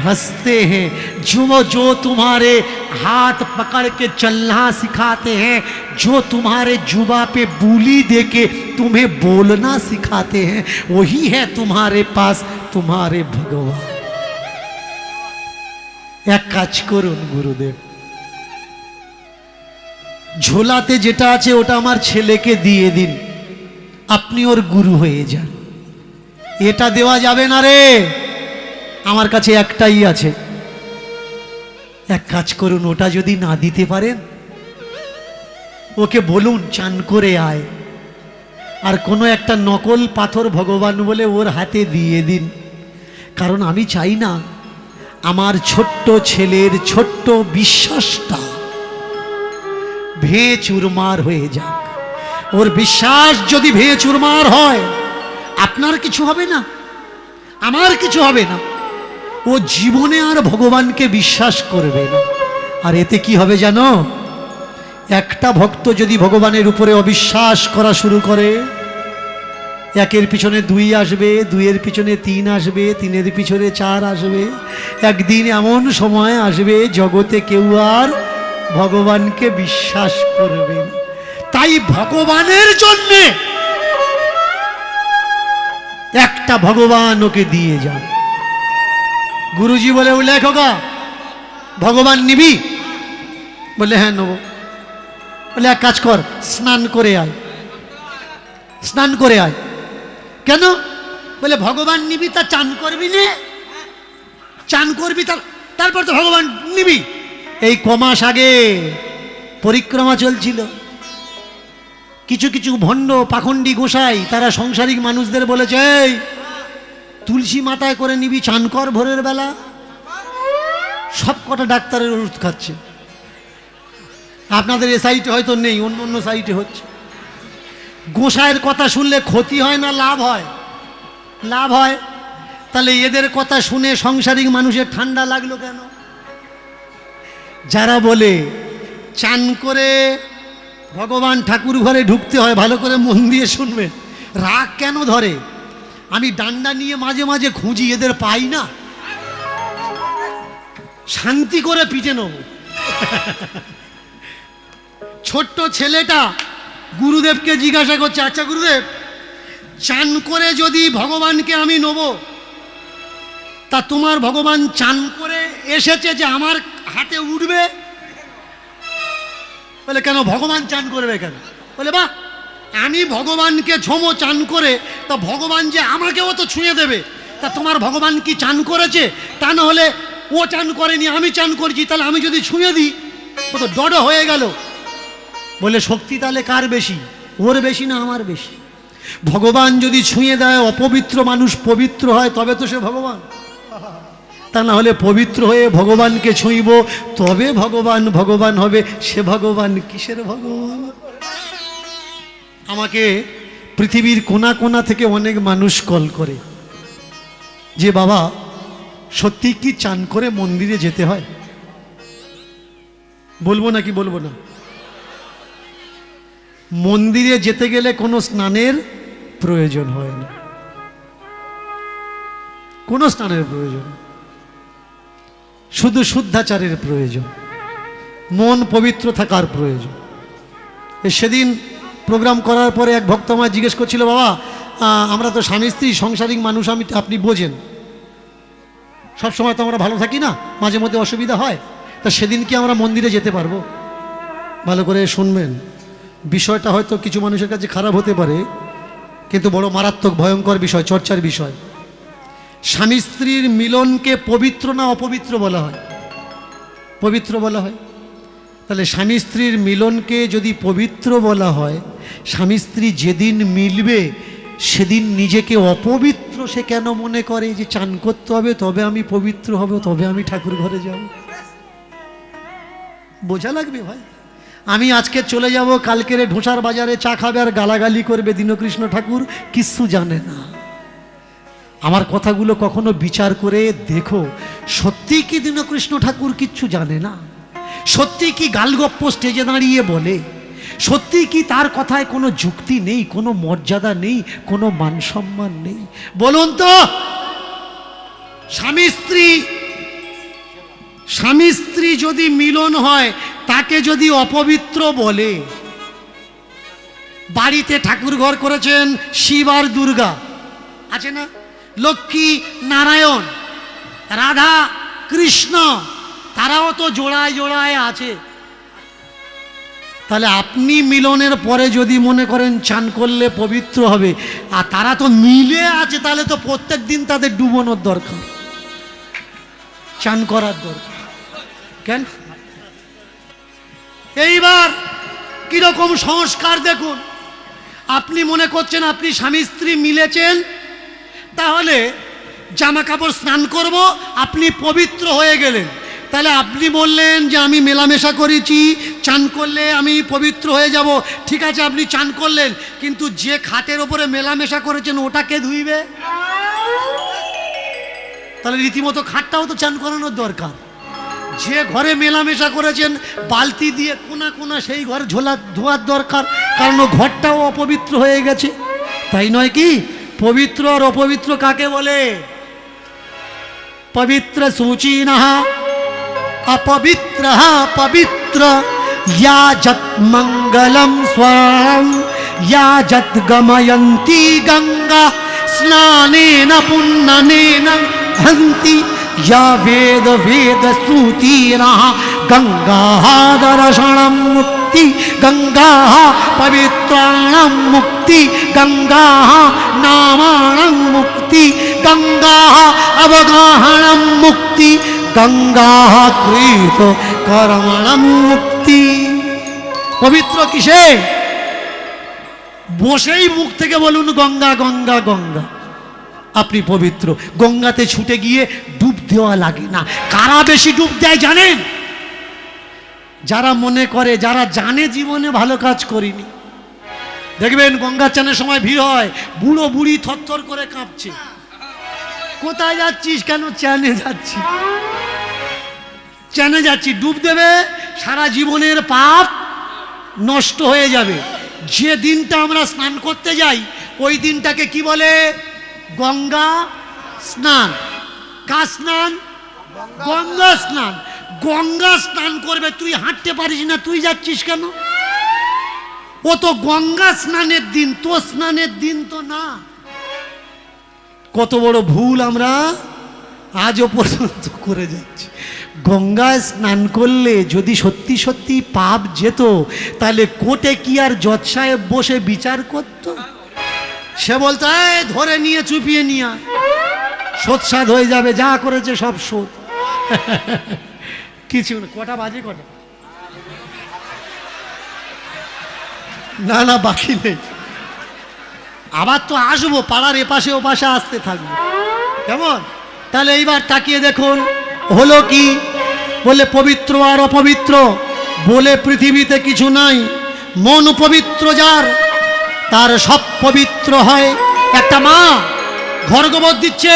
हंसते हैं, जो तुम्हारे हाथ पकड़ के चलना सिखाते हैं, जो तुम्हारे जुबा पे बोली देके तुम्हें बोलना सिखाते हैं, वही है तुम्हारे पास तुम्हारे भगवान। एक काज করুন গুরুদেব, ঝোলাতে যেটা আছে ওটা আমার ছেলেকে দিয়ে দিন, আপনি ওর গুরু হয়ে যান। এটা দেওয়া যাবে না রে, আমার কাছে একটাই আছে। এক কাজ করুন, ওটা যদি না দিতে পারেন ওকে বলুন চান করে আয়, আর কোনো একটা নকল পাথর ভগবান বলে ওর হাতে দিয়ে দিন। কারণ আমি চাই না আমার ছোট্ট ছেলের ছোট্ট বিশ্বাসটা ভেঙে চুরমার হয়ে যাক। ওর বিশ্বাস যদি ভেঙে চুরমার হয়, আপনার কিছু হবে না, আমার কিছু হবে না, ও জীবনে আর ভগবানকে বিশ্বাস করবে না। আর এতে কি হবে জানো? একটা ভক্ত যদি ভগবানের উপরে অবিশ্বাস করা শুরু করে, একের পিছনে 2 আসবে, 2-এর পিছনে 3 আসবে, 3-এর পিছনে 4 আসবে। একদিন এমন সময় আসবে জগতে কেউ আর ভগবানকে বিশ্বাস করবে না। তাই ভগবানের জন্যে একটা ভগবান ওকে দিয়ে যান। গুরুজি বলে, উল্লেখ হোগা ভগবান নিবি? বলে হ্যাঁ নেব। বলে এক কাজ কর, স্নান করে আয়। স্নান করে আয়। কেন? বলে ভগবান নিবি তা চান করবি নে, চান করবি তারপর তো ভগবান নিবি। এই কমাস আগে পরিক্রমা চলছিল, কিছু কিছু ভণ্ড পাখণ্ডী গোসাই তারা সংসারিক মানুষদের বলেছে, এই তুলসী মাথায় করে নিবি, চান কর ভোরের বেলা। সব কটা ডাক্তারের ওষুধ খাচ্ছে। আপনাদের এ সাইটে হয়তো নেই, অন্য অন্য সাইটে হচ্ছে। গোসাইয়ের কথা শুনলে ক্ষতি হয় না লাভ হয়? লাভ হয়। তাহলে এদের কথা শুনে সংসারিক মানুষের ঠান্ডা লাগলো কেন? যারা বলে চান করে ভগবান ঠাকুর ঘরে ঢুকতে হয়, ভালো করে মন দিয়ে শুনবেন। রাগ কেন ধরে? আমি ডান্ডা নিয়ে মাঝে মাঝে খুঁজি, এদের পাই না, শান্তি করে পিটে নেব। ছোট্ট ছেলেটা গুরুদেবকে জিজ্ঞাসা করছে, আচ্ছা গুরুদেব, চান করে যদি ভগবানকে আমি নেব, তা তোমার ভগবান চান করে এসেছে যে আমার হাতে উঠবে? বলে কেন, ভগবান চান করবে কেন? বলে বাহ, আমি ভগবানকে ঝোমো চান করে, তা ভগবান যে আমাকেও তো ছুঁয়ে দেবে। তা তোমার ভগবান কি চান করেছে? তা না হলে ও চান করেনি, আমি চান করছি, তাহলে আমি যদি ছুঁয়ে দিই ও তো ডড হয়ে গেল। বলে শক্তি তাহলে কার বেশি, ওর বেশি না আমার বেশি? ভগবান যদি ছুঁয়ে দেয়, অপবিত্র মানুষ পবিত্র হয়, তবে তো সে ভগবান। তা না হলে পবিত্র হয়ে ভগবানকে ছুঁইব, তবে ভগবান ভগবান হবে। সে ভগবান কিসের ভগবান? আমাকে পৃথিবীর কোনা কোনা থেকে অনেক মানুষ কল করে যে বাবা, সত্যি কি চান করে মন্দিরে যেতে হয়? বলবো নাকি বলবো না? মন্দিরে যেতে গেলে কোনো স্নানের প্রয়োজন হয় না, কোনো স্নানের প্রয়োজন, শুধু শুদ্ধাচারের প্রয়োজন, মন পবিত্র থাকার প্রয়োজন। সেদিন প্রোগ্রাম করার পরে এক ভক্ত আমায় জিজ্ঞেস করছিল, বাবা আমরা তো স্বামী স্ত্রী সংসারিক মানুষ, আপনি বোঝেন, সবসময় তো আমরা ভালো থাকি না, মাঝে মধ্যে অসুবিধা হয়, তা সেদিন কি আমরা মন্দিরে যেতে পারবো? ভালো করে শুনবেন, বিষয়টা হয়তো কিছু মানুষের কাছে খারাপ হতে পারে, কিন্তু বড় মারাত্মক ভয়ঙ্কর বিষয়, চর্চার বিষয়। স্বামী স্ত্রীর মিলনকে পবিত্র না অপবিত্র বলা হয়? পবিত্র বলা হয়। তাহলে স্বামী স্ত্রীর মিলনকে যদি পবিত্র বলা হয়, স্বামী স্ত্রী যেদিন মিলবে সেদিন নিজেকে অপবিত্র সে কেন মনে করে যে চান করতে হবে তবে আমি পবিত্র হব, তবে আমি ঠাকুর ঘরে যাব? বোঝা লাগবে ভাই। আমি আজকে চলে যাব, কালকের ঢোসার বাজারে চা খাবে আর গালাগালি করবে দীনকৃষ্ণ ঠাকুর, কিচ্ছু জানে না। আমার কথাগুলো কখনো বিচার করে দেখো, সত্যি কি দীনকৃষ্ণ ঠাকুর কিচ্ছু জানে না? সত্যি কি গালগপ্প স্টেজে দাঁড়িয়ে বলে? সত্যি কি তার কথায় কোনো যুক্তি নেই, কোনো মর্যাদা নেই, কোনো মান সম্মান নেই? বলুন তো। স্বামী স্ত্রী যদি মিলন হয়, তাকে যদি অপবিত্র বলে, বাড়িতে ঠাকুর ঘর করেছেন শিব আর দুর্গা, আছে না? লক্ষ্মী নারায়ণ, রাধা কৃষ্ণ, তারাও তো জোড়ায় জোড়ায় আছে। তাহলে আপনি মিলনের পরে যদি মনে করেন চান করলে পবিত্র হবে, আর তারা তো মিলে আছে, তাহলে তো প্রত্যেক দিন তাদের ডুবানোর দরকার, চান করার দরকার। কেন? এইবার কিরকম সংস্কার দেখুন। আপনি মনে করছেন আপনি স্বামী স্ত্রী মিলেছেন, তাহলে জামা কাপড় স্নান করব, আপনি পবিত্র হয়ে গেলেন। তাহলে আপনি বললেন যে আমি মেলামেশা করেছি, চান করলে আমি পবিত্র হয়ে যাব। ঠিক আছে, আপনি চান করলেন, কিন্তু যে খাটের ওপরে মেলামেশা করেছেন ওটা কে ধুইবে? তাহলে রীতিমতো খাটটাও তো চান করানোর দরকার। যে ঘরে মেলামেশা করেছেন বালতি দিয়ে কোনা কোনা সেই ঘর ধোয়ার দরকার, কারণ ঘরটাও অপবিত্র হয়ে গেছে। তাই নয় কি? পবিত্র আর অপবিত্র কাকে বলে? পবিত্র সূচিনঃ अपवित्रः पवित्र या जत् मंगलम स्वं या जत् गमयन्ति गंगा स्नानेन पुण्यनेन हन्ति या वेद वेद श्रुतिनः गंगाः दर्शनं मुक्ति गंगाः पवित्राणां मुक्ति गंगाः नामाणां मुक्ति गंगाः अवगाहनं मुक्ति गंगा कृत कर्मणां मुक्ति। पवित्र किसे? বসেই মুখ থেকে বলুন গঙ্গা গঙ্গা গঙ্গা, আপনি পবিত্র। গঙ্গাতে ছুটে গিয়ে ডুব দেওয়া লাগে না। কারা বেশি ডুব দেয় জানেন? যারা মনে করে, যারা জানে জীবনে ভালো কাজ করিনি। দেখবেন গঙ্গা চানের সময় ভিড় হয়, বুড়ো বুড়ি থরথর করে কাঁপছে। কোথায় যাচ্ছিস? কেন? চানে যাচ্ছি। চানে যাচ্ছি, ডুব দেবে, সারা জীবনের পাপ নষ্ট হয়ে যাবে। যে দিনটা আমরা স্নান করতে যাই ওই দিনটাকে কি বলে? গঙ্গা স্নান। কার স্নান? গঙ্গা স্নান। গঙ্গা স্নান করবে, তুই হাঁটতে পারিস না, তুই যাচ্ছিস কেন? ও তো গঙ্গা স্নানের দিন, তো স্নানের দিন তো না। কত বড় ভুল আমরা আজও পর্যন্ত করে যাচ্ছি। গঙ্গায় স্নান করলে যদি সত্যি সত্যি পাপ যেত, তাহলে কোর্টে কি আর জজ সাহেব বসে বিচার করত? সে বলতো ধরে নিয়ে চুপিয়ে নিয়ে সোৎসাদ হয়ে যাবে, যা করেছে সব শোধ। কিছু না। কটা বাজে? কটা? না না, বাকি নেই। আবার তো আসবো, পাড়ার এপাশে ওপাশে আসতে থাকবো, কেমন? তাহলে এইবার তাকিয়ে দেখুন হলো কি? বলে পবিত্র আর অপবিত্র বলে পৃথিবীতে কিছু নাই। মন পবিত্র যার, তার সব পবিত্র হয়। একটা মা ঘর গোবর দিচ্ছে,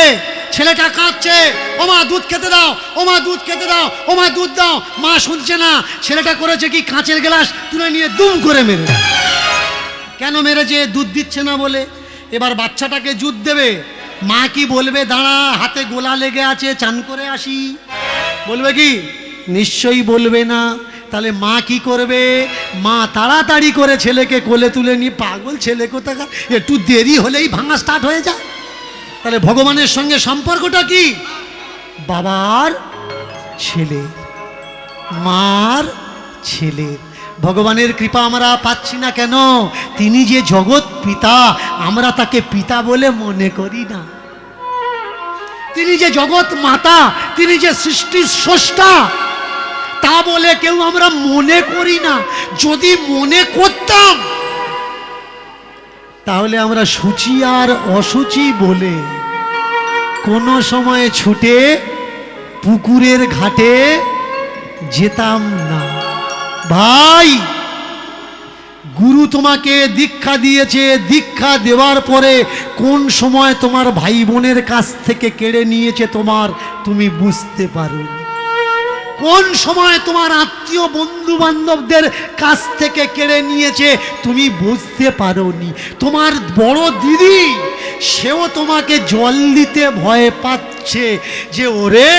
ছেলেটা কাঁদছে, ও মা দুধ খেতে দাও, ও মা দুধ খেতে দাও, ও মা দুধ দাও। মা শুনছে না। ছেলেটা করেছে কি? কাঁচের গ্লাস তুলে নিয়ে দুম করে মেরে। কেন মেরেছে? দুধ দিচ্ছে না বলে। এবার বাচ্চাটাকে দুধ দেবে, মা কি বলবে? দাঁড়া, হাতে গোলা লেগে আছে, চান করে আসি। বলবে কি? নিশ্চয়ই বলবে না। তাহলে মা কি করবে? মা তাড়াতাড়ি করে ছেলেকে কোলে তুলে নিয়ে, পাগল ছেলে কোথাকার, একটু দেরি হলেই ভাঙা স্টার্ট হয়ে যায়। তাহলে ভগবানের সঙ্গে সম্পর্কটা কি? বাবার ছেলে, মার ছেলে। ভগবানের কৃপা আমরা পাচ্ছি না কেন? তিনি যে জগৎ পিতা, আমরা তাকে পিতা বলে মনে করি না। তিনি যে জগৎ মাতা, তিনি যে সৃষ্টির স্রষ্টা, তা বলে কেউ আমরা মনে করি না। যদি মনে করতাম তাহলে আমরা সূচি আর অসুচি বলে কোনো সময় ছুটে পুকুরের ঘাটে যেতাম না। ভাই, গুরু তোমাকে দীক্ষা দিয়েছে, দীক্ষা দেওয়ার পরে কোন সময় তোমার ভাই বোনের কাছ থেকে কেড়ে নিয়েছে তুমি বুঝতে পারো। কোন সময় তোমার আত্মীয় বন্ধু বান্ধবদের কাছ থেকে কেড়ে নিয়েছে তুমি বুঝতে পারোনি। তোমার বড় দিদি, সেও তোমাকে জল দিতে ভয় পাচ্ছে যে ওরে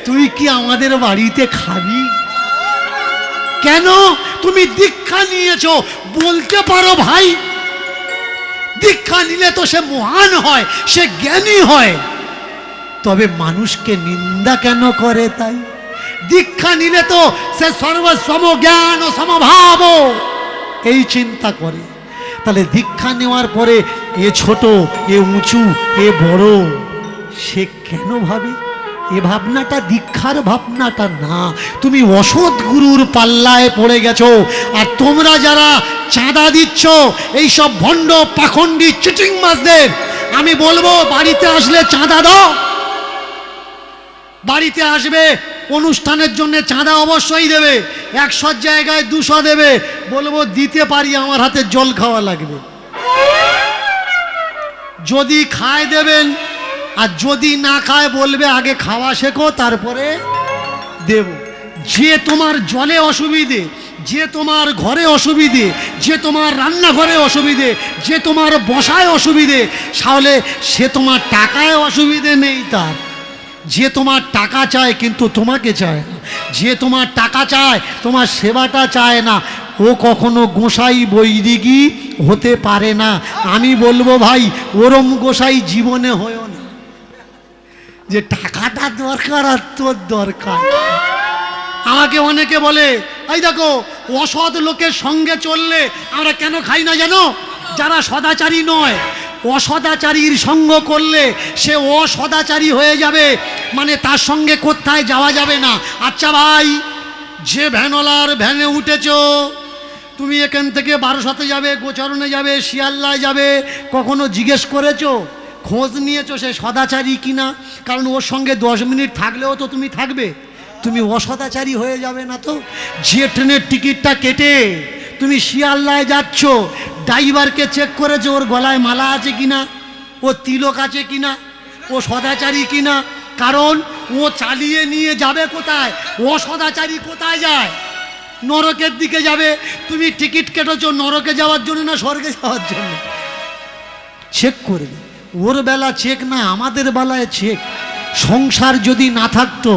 তুই কি আমাদের বাড়িতে খাবি? কেন? তুমি দীক্ষা নিয়েছো, বলতে পারো ভাই। দীক্ষা নিলে তো সে মহান হয়, সে জ্ঞানী হয়। তবে মানুষকে নিন্দা কেন করে? তাই দীক্ষা নিলে তো সে সর্বসম জ্ঞান ও সমভাব, এই চিন্তা করে। তাহলে দীক্ষা নেওয়ার পরে এ ছোট, এ উঁচু, এ বড়, সে কেন ভাবে? এ ভাবনাটা দীক্ষার ভাবনাটা না। তুমি অসৎ গুরুর পাল্লায় পড়ে গেছো। আর তোমরা যারা চাঁদা দিচ্ছ এইসব ভণ্ড পাখণ্ডী চিটিং মাছদের, আমি বলবো বাড়িতে আসলে চাঁদা দাও। বাড়িতে আসবে, অনুষ্ঠানের জন্য চাঁদা অবশ্যই দেবে। 100 জায়গায় 200 দেবে। বলবো দিতে পারি, আমার হাতে জল খাওয়া লাগবে। যদি খায় দেবেন, আর যদি না খায় বলবে আগে খাওয়া শেখো তারপরে দেব। যে তোমার জলে অসুবিধে, যে তোমার ঘরে অসুবিধে, যে তোমার রান্নাঘরে অসুবিধে, যে তোমার বসায় অসুবিধে, তাহলে সে তোমার টাকায় অসুবিধে নেই তার। যে তোমার টাকা চায় কিন্তু তোমাকে চায় না, যে তোমার টাকা চায় তোমার সেবাটা চায় না, ও কখনো গোসাই বৈদিকই হতে পারে না। আমি বলবো ভাই, ওরম গোসাই জীবনে হয়েও না, যে টাকাটা দরকার আর তোর দরকার। আমাকে অনেকে বলে, এই দেখো অসৎ লোকের সঙ্গে চললে আমরা কেন খাই না জানো? যারা সদাচারী নয়, অসদাচারীর সঙ্গ করলে সে অসদাচারী হয়ে যাবে, মানে তার সঙ্গে কোথায় যাওয়া যাবে না। আচ্ছা ভাই, যে ভ্যানওয়ালার ভ্যানে উঠেছো, তুমি এখান থেকে বারোসাতে যাবে, গোচরণে যাবে, শিয়ালদায় যাবে, কখনো জিজ্ঞেস করেছো, খোঁজ নিয়েছো সে সদাচারী কিনা? কারণ ওর সঙ্গে 10 মিনিট থাকলেও তো তুমি থাকবে, তুমি অসদাচারী হয়ে যাবে না তো? যে ট্রেনের টিকিটটা কেটে তুমি শিয়ালদায় যাচ্ছ, ড্রাইভারকে চেক করেছো ওর গলায় মালা আছে কিনা, ও তিলক আছে কিনা, ও সদাচারী কিনা? কারণ ও চালিয়ে নিয়ে যাবে কোথায়? অসদাচারী কোথায় যায়? নরকের দিকে যাবে। তুমি টিকিট কেটেছো নরকে যাওয়ার জন্য না স্বর্গে যাওয়ার জন্য? চেক করবে। ওর বেলা চেক না, আমাদের বেলায় চেক। সংসার যদি না থাকতো,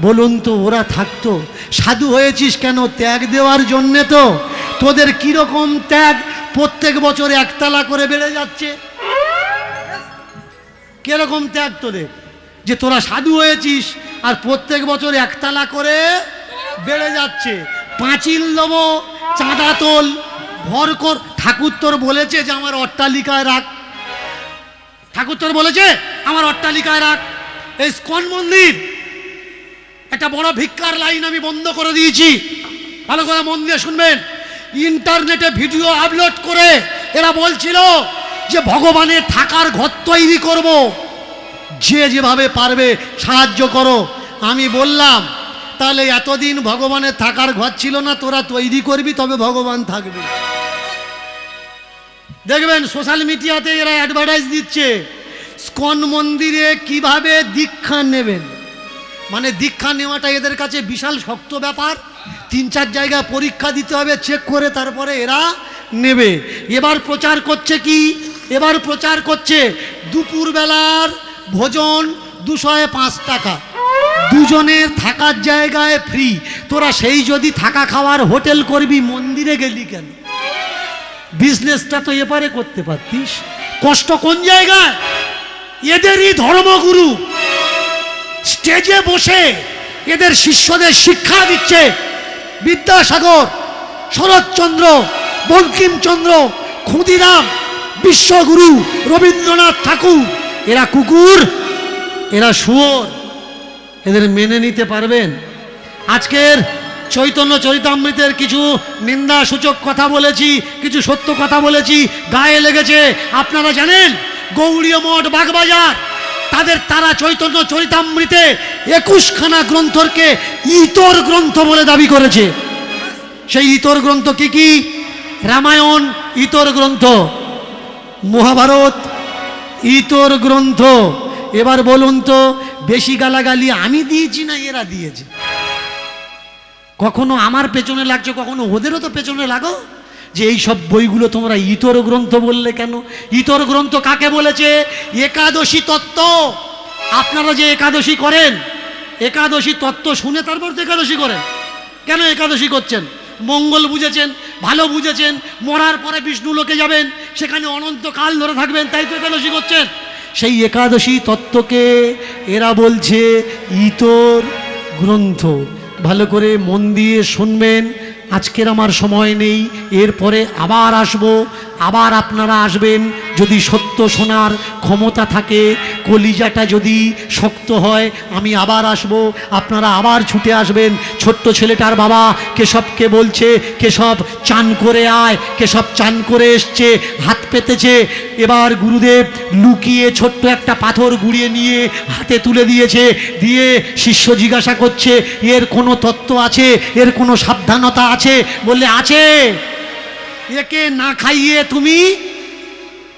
বলুন তো ওরা থাকতো? সাধু হয়েছিস কেন? ত্যাগ দেওয়ার জন্যে তো। তোদের কিরকম ত্যাগ? প্রত্যেক বছর একতলা করে বেড়ে যাচ্ছে। কিরকম ত্যাগ তোদের, যে তোরা সাধু হয়েছিস আর প্রত্যেক বছর একতলা করে বেড়ে যাচ্ছে। পাঁচিল দেবো, চাঁদা তোল, ভর কর। ঠাকুর তোর বলেছে যে আমার অট্টালিকায় রাখ? ঠাকুর তোর বলেছে আমার অট্টালিকায় রাখ? এই ইস্কন মন্দির একটা বড় ভিক্ষার লাইন আমি বন্ধ করে দিয়েছি। ভালো করে মন দিয়ে শুনবেন। ইন্টারনেটে ভিডিও আপলোড করে এরা বলছিল যে ভগবানের থাকার ঘর তৈরি করব, যে যেভাবে পারবে সাহায্য করো। আমি বললাম, তাহলে এতদিন ভগবানের থাকার ঘর ছিল না, তোরা তৈরি করবি তবে ভগবান থাকবে। দেখবেন সোশ্যাল মিডিয়াতে এরা অ্যাডভার্টাইজ দিচ্ছে, ইস্কন মন্দিরে কিভাবে দীক্ষা নেবেন। মানে দীক্ষা নেওয়াটা এদের কাছে বিশাল শক্ত ব্যাপার। 3-4 জায়গায় পরীক্ষা দিতে হবে, চেক করে তারপরে এরা নেবে। এবার প্রচার করছে কি? এবার প্রচার করছে দুপুরবেলার ভোজন 205 টাকা, দুজনের থাকার জায়গায় ফ্রি। তোরা সেই যদি থাকা খাওয়ার হোটেল করবি, মন্দিরে গেলি কেন? বিজনেসটা তো এপারে করতে পারতিস। কষ্ট কোন জায়গায়? এদেরই ধর্মগুরু স্টেজে বসে এদের শিষ্যদের শিক্ষা দিচ্ছে। বিদ্যাসাগর, শরৎচন্দ্র, বঙ্কিমচন্দ্র, ক্ষুদিরাম, বিশ্বগুরু, রবীন্দ্রনাথ ঠাকুর। এরা কুকুর, এরা শুয়োর। এদের মেনে নিতে পারবেন? আজকের চৈতন্য চরিতামৃতের কিছু নিন্দাসূচক কথা বলেছি, কিছু সত্য কথা বলেছি, গায়ে লেগেছে। আপনারা জানেন গৌড়ীয় মঠ, বাগবাজার, তারা চৈতন্য চরিতামৃতে 21খানা গ্রন্থকে ইতর গ্রন্থ বলে দাবি করেছে। সেই ইতর গ্রন্থ কি কি? রামায়ণ ইতর গ্রন্থ, মহাভারত ইতর গ্রন্থ। এবার বলুন তো, বেশি গালাগালি আমি দিয়েছি না এরা দিয়েছে? কখনো আমার পেছনে লাগছে, কখনো ওদেরও তো পেছনে লাগো, যে এই সব বইগুলো তোমরা ইতর গ্রন্থ বললে কেন? ইতর গ্রন্থ কাকে বলেছে? একাদশী তত্ত্ব। আপনারা যে একাদশী করেন, একাদশী তত্ত্ব শুনে তারপর তো একাদশী করেন। কেন একাদশী করছেন? মঙ্গল বুঝেছেন, ভালো বুঝেছেন, মরার পরে বিষ্ণু লোকে যাবেন, সেখানে অনন্তকাল ধরে থাকবেন, তাই তো একাদশী করছেন। সেই একাদশী তত্ত্বকে এরা বলছে ইতর গ্রন্থ। ভালো করে মন দিয়ে শুনবেন। আজকের আমার সময় নেই, এরপরে আবার আসব, আবার আপনারা আসবেন। যদি সত্য শোনার ক্ষমতা থাকে, কলিজাটা যদি শক্ত হয়, আমি আবার আসব, আপনারা আবার ছুটে আসবেন। ছোট্ট ছেলেটার বাবা কেশবকে বলছে, কেশব চান করে আয়। কেশব চান করে এসছে, হাত পেতেছে। এবার গুরুদেব লুকিয়ে ছোট্ট একটা পাথর গুঁড়িয়ে নিয়ে হাতে তুলে দিয়েছে। দিয়ে শিষ্য জিজ্ঞাসা করছে, এর কোনো তত্ত্ব আছে, এর কোনো সাবধানতা আছে? বললে আছে। একে না খাইয়ে তুমি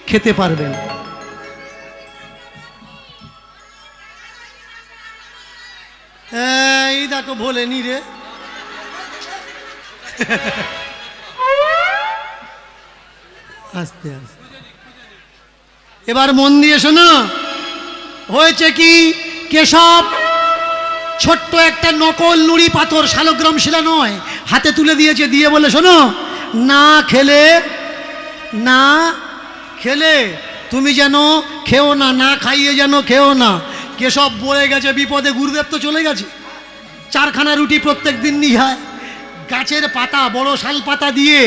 খেতে পারবে না। এই দেখো বলেনি রে, আস্তে আস্তে এবার মন দিয়ে শোনো। হয়েছে কি, কেশব ছোট্ট একটা নকল নুড়ি পাথর, শালগ্রাম শিলা নয়, হাতে তুলে দিয়েছে, দিয়ে বলে শোনো, না খেলে তুমি যেন খেও না, না খাইয়ে যেন খেও না। কেশব বলে গেছে বিপদে, গুরুদেব তো চলে গেছে। 4খানা রুটি প্রত্যেক দিন নিয়ে যায়, গাছের পাতা, বড় শাল পাতা দিয়ে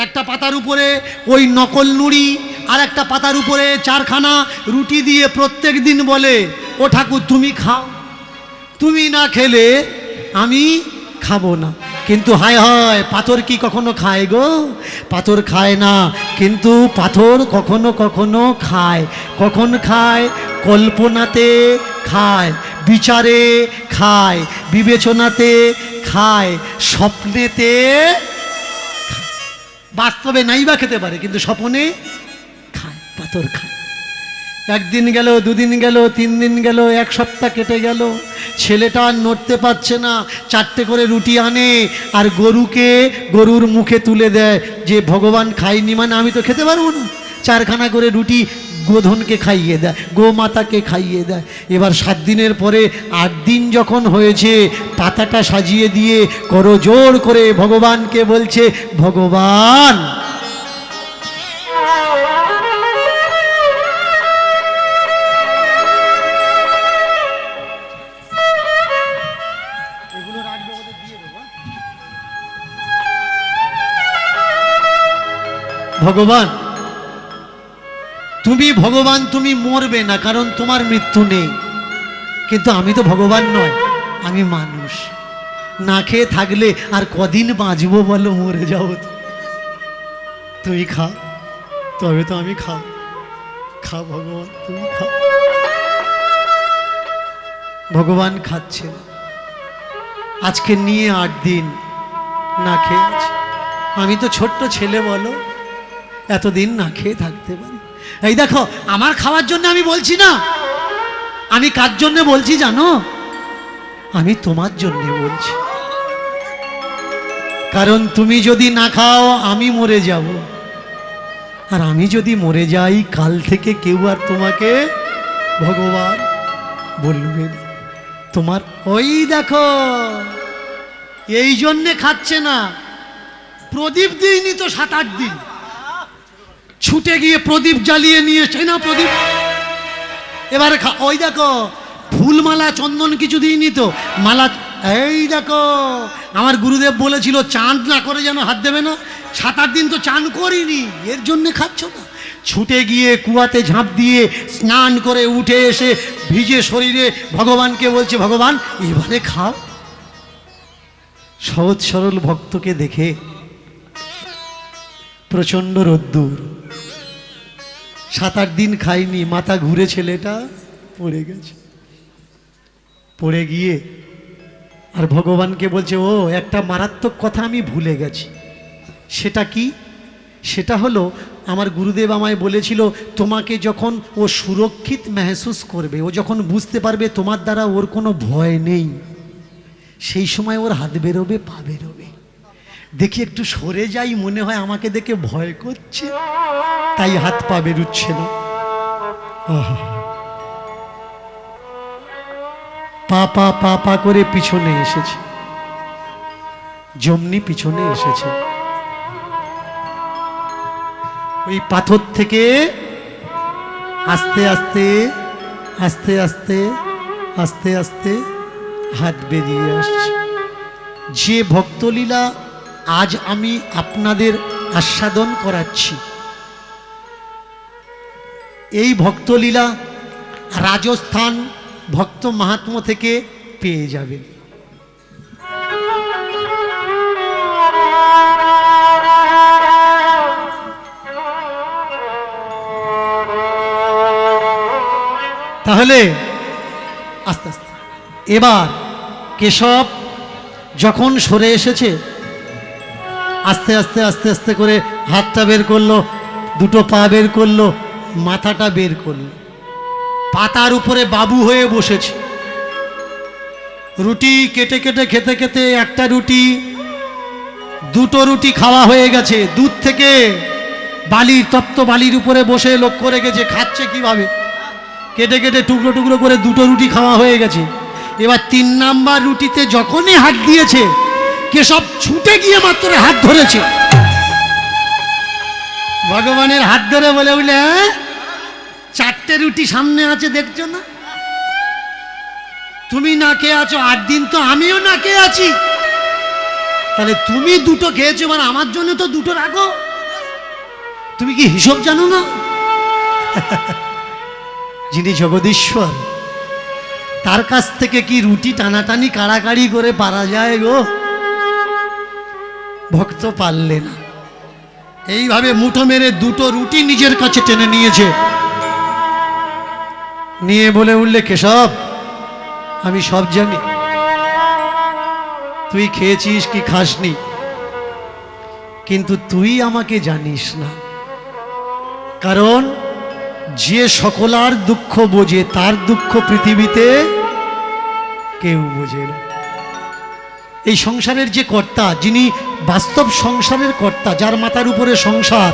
একটা পাতার উপরে ওই নকল নুড়ি, আর একটা পাতার উপরে 4খানা রুটি দিয়ে প্রত্যেক দিন বলে, ও ঠাকুর তুমি খাও, তুমি না খেলে আমি খাবো না। কিন্তু হায় হায়, পাথর কি কখনো খায় গো? পাথর খায় না, কিন্তু পাথর কখনো কখনো খায়। কখন খায়? কল্পনাতে খায়, বিচারে খায়, বিবেচনাতে খায়, স্বপ্নেতে। বাস্তবে নাই বা খেতে পারে, কিন্তু স্বপ্নে খায়, পাথর খায়। একদিন গেল, দুদিন গেল, 3 দিন গেল, 1 সপ্তাহ কেটে গেল। ছেলেটা আর নড়তে পারছে না, 4টে করে রুটি আনে আর গরুর মুখে তুলে দেয়, যে ভগবান খাইনি মানে আমি তো খেতে পারবো না। 4খানা করে রুটি গোধনকে খাইয়ে দেয়, গোমাতাকে খাইয়ে দেয়। এবার 7 দিনের পরে 8 দিন যখন হয়েছে, পাতাটা সাজিয়ে দিয়ে করজোড় করে ভগবানকে বলছে, ভগবান ভগবান তুমি মরবে না, কারণ তোমার মৃত্যু নেই। কিন্তু আমি তো ভগবান নয়, আমি মানুষ। না খেয়ে থাকলে আর কদিন বাঁচবো বলো? মরে যাবো তো। তুই খা, তবে তো আমি খা ভগবান, তুমি খা। ভগবান খাচ্ছে। আজকে নিয়ে 8 দিন না খেয়ে আছে। আমি তো ছোট্ট ছেলে বলো, এতদিন না খেয়ে থাকতে পারি? এই দেখো, আমার খাওয়ার জন্য আমি বলছি না, আমি কার জন্য বলছি জানো? আমি তোমার জন্য বলছি। কারণ তুমি যদি না খাও আমি মরে যাব, আর আমি যদি মরে যাই, কাল থেকে কেউ আর তোমাকে ভগবান বলবে না। তোমার ওই দেখো, এই জন্যে খাচ্ছে না। প্রদীপ দিইনি তো 7-8 দিন, ছুটে গিয়ে প্রদীপ জ্বালিয়ে নিয়ে এসে না প্রদীপ। এবার ওই দেখো, ফুলমালা চন্দন কিছু দিইনি তো, মালা। এই দেখো, আমার গুরুদেব বলেছিল চান না করে যেন হাত দেবে না। 7-8 দিন তো চান করিনি, এর জন্যে খাচ্ছ না। ছুটে গিয়ে কুয়াতে ঝাঁপ দিয়ে স্নান করে উঠে এসে ভিজে শরীরে ভগবানকে বলছে, ভগবান এবারে খাও। সহজ সরল ভক্তকে দেখে প্রচণ্ড রোদ্দুর, 7-8 দিন খাইনি, মাথা ঘুরে ছেলেটা পড়ে গেছে। পড়ে গিয়ে আর ভগবানকে বলছে, ও একটা মারাত্মক কথা আমি ভুলে গেছি। সেটা কি? সেটা হলো, আমার গুরুদেব আমায় বলেছিল, তোমাকে যখন ও সুরক্ষিত মেহসুস করবে, ও যখন বুঝতে পারবে তোমার দ্বারা ওর কোনো ভয় নেই, সেই সময় ওর হাত বেরোবে, পা বেরোবে। দেখি একটু সরে যাই, মনে হয় আমাকে দেখে ভয় করছে, তাই হাত পা বেরোচ্ছে না। পা পা করে পিছনে এসেছে, জমনি পিছনে এসেছে। ওই পাথর থেকে আস্তে আস্তে আস্তে আস্তে আস্তে আস্তে হাত বেরিয়ে আসছে। যে ভক্তলীলা আজ আমি আপনাদের আস্বাদন করাচ্ছি, এই ভক্তলীলা রাজস্থান ভক্ত মাহাত্ম্য থেকে পেয়ে যাবেন। তাহলে আস্তে আস্তে এবার কেশব যখন সরে এসেছে, আস্তে আস্তে আস্তে আস্তে করে হাতটা বের করলো, দুটো পা বের করলো, মাথাটা বের করলো। পাতার উপরে বাবু হয়ে বসেছে। রুটি কেটে কেটে খেতে খেতে একটা রুটি দুটো রুটি খাওয়া হয়ে গেছে, দুধ থেকে বালির তপ্ত বালির উপরে বসে লক্ষ্য রেখেছে খাচ্ছে কিভাবে, কেটে কেটে টুকরো টুকরো করে দুটো রুটি খাওয়া হয়ে গেছে। এবার 3 নাম্বার রুটিতে যখনই হাত দিয়েছে, কেশব ছুটে গিয়ে মাত্র হাত ধরেছে। ভগবানের হাত ধরে বলে বলে, 4টে রুটি সামনে আছে দেখছো না, তুমি না খেয়ে আছো, 8 দিন তো আমিও না খেয়ে আছি, তাহলে তুমি দুটো খেয়েছো মানে আমার জন্য তো দুটো রাখো, তুমি কি হিসাব জানো না? যিনি জগদীশ্বর, তার কাছ থেকে কি রুটি টানাটানি কাড়াকাড়ি করে পারা যায় গো? ভক্ত পারলে না, এইভাবে মুঠো মেরে দুটো রুটি নিজের কাছে টেনে নিয়েছে, নিয়ে বলে উঠলে, কেশব আমি সব জানি, তুই খেয়েছিস কি খাসনি, কিন্তু তুই আমাকে জানিস না, কারণ যে সকলার দুঃখ বোঝে তার দুঃখ পৃথিবীতে কেউ বোঝে না। এই সংসারের যে কর্তা, যিনি বাস্তব সংসারের কর্তা, যার মাথার উপরে সংসার,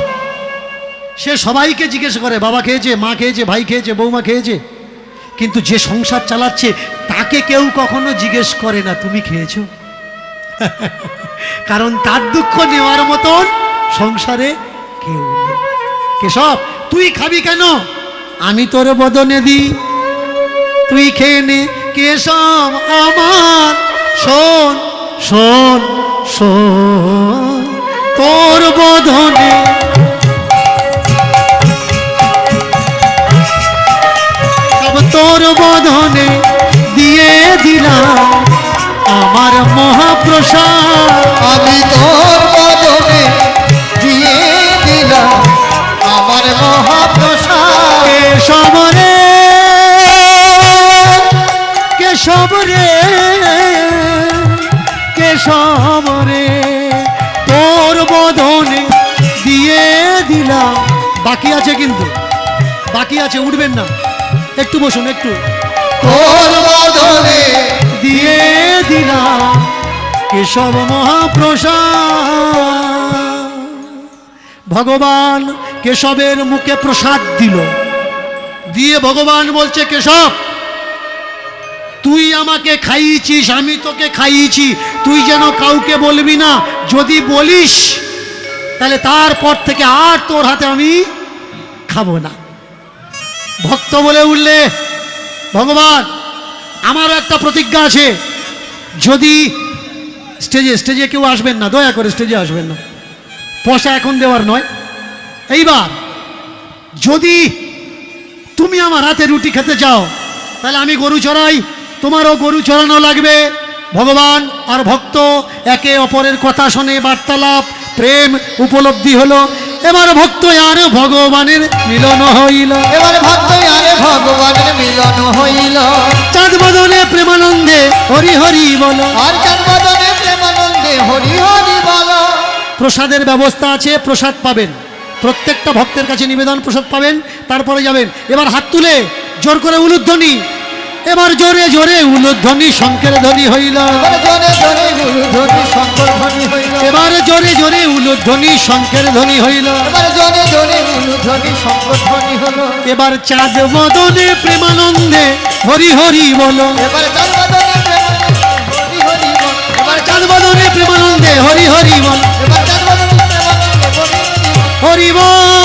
সে সবাইকে জিজ্ঞেস করে, বাবা খেয়েছে, মা খেয়েছে, ভাই খেয়েছে, বৌমা খেয়েছে, কিন্তু যে সংসার চালাচ্ছে তাকে কেউ কখনো জিজ্ঞেস করে না তুমি খেয়েছো। কারণ তার দুঃখ নেওয়ার মতন সংসারে কেউ নেই। কেশব তুই খাবি কেন, আমি তোর বদনে দিই, তুই খেয়ে নে। কেশব আমার শোন শোন শোন, তোর বদনে তোর বদনে দিয়ে দিলাম আমার মহাপ্রসাদ, আমি তোর বদনে দিয়ে দিলাম আমার মহাপ্রসাদ। কেশব রে কেশব রে কেশব রে, তোর বদনে দিয়ে দিলাম। বাকি আছে কিন্তু, বাকি আছে, উঠবেন না, একটু বসুন, একটু। তোর বদনে দিয়ে দিলাম কেশব মহাপ্রসাদ। ভগবান কেশবের মুখে প্রসাদ দিল, দিয়ে ভগবান বলছে, কেশব তুই আমাকে খাইয়েছিস, আমি তোকে খাইয়েছি, তুই যেন কাউকে বলবি না, যদি বলিস তাহলে তারপর থেকে আর তোর হাতে আমি খাবো না। ভক্ত বলে উঠলে, ভগবান আমারও একটা প্রতিজ্ঞা আছে, যদি স্টেজে কেউ আসবেন না, দয়া করে স্টেজে আসবেন না, পয়সা এখন দেওয়ার নয়, এইবার যদি তুমি আমার হাতে রুটি খেতে চাও তাহলে আমি গরু চড়াই, তোমারও গরু চড়ানো লাগবে। ভগবান আর ভক্ত একে অপরের কথা শুনে বার্তালাপ, প্রেম উপলব্ধি হলো। এবার ভক্ত আর ভগবানের মিলন হইল, এবার ভক্ত আরে ভগবানের মিলন হইল। চাঁদ বদনে প্রেমানন্দে হরি হরি বলো, আর চাঁদ বদনে প্রেমানন্দে হরি হরি বলো। প্রসাদের ব্যবস্থা আছে, প্রসাদ পাবেন, প্রত্যেকটা ভক্তের কাছে নিবেদন, প্রসাদ পাবেন, তারপরে যাবেন। এবার হাত তুলে জোর করে উলুধ্বনি, এবার জোরে জোরে উলুধ্বনি শঙ্কের ধ্বনি হইল, এবার জোরে জোরে উলুধ্বনি শঙ্কর ধ্বনি হইল। এবার জোরে জোরে উলুধ্বনি শঙ্কের ধ্বনি হইল, এবার জোরে জোরে উলুধ্বনি শঙ্কর ধ্বনি হলো। এবার চাঁদ বদনে প্রেমানন্দে হরি হরি বলো, এবার চাঁদ বদনে প্রেমানন্দে হরি হরি বল। এবার চাঁদ বদনে প্রেমানন্দে হরি হরি বল, এবার চাঁদ বদনে প্রেমানন্দে হরি হরি বল। হরি বল।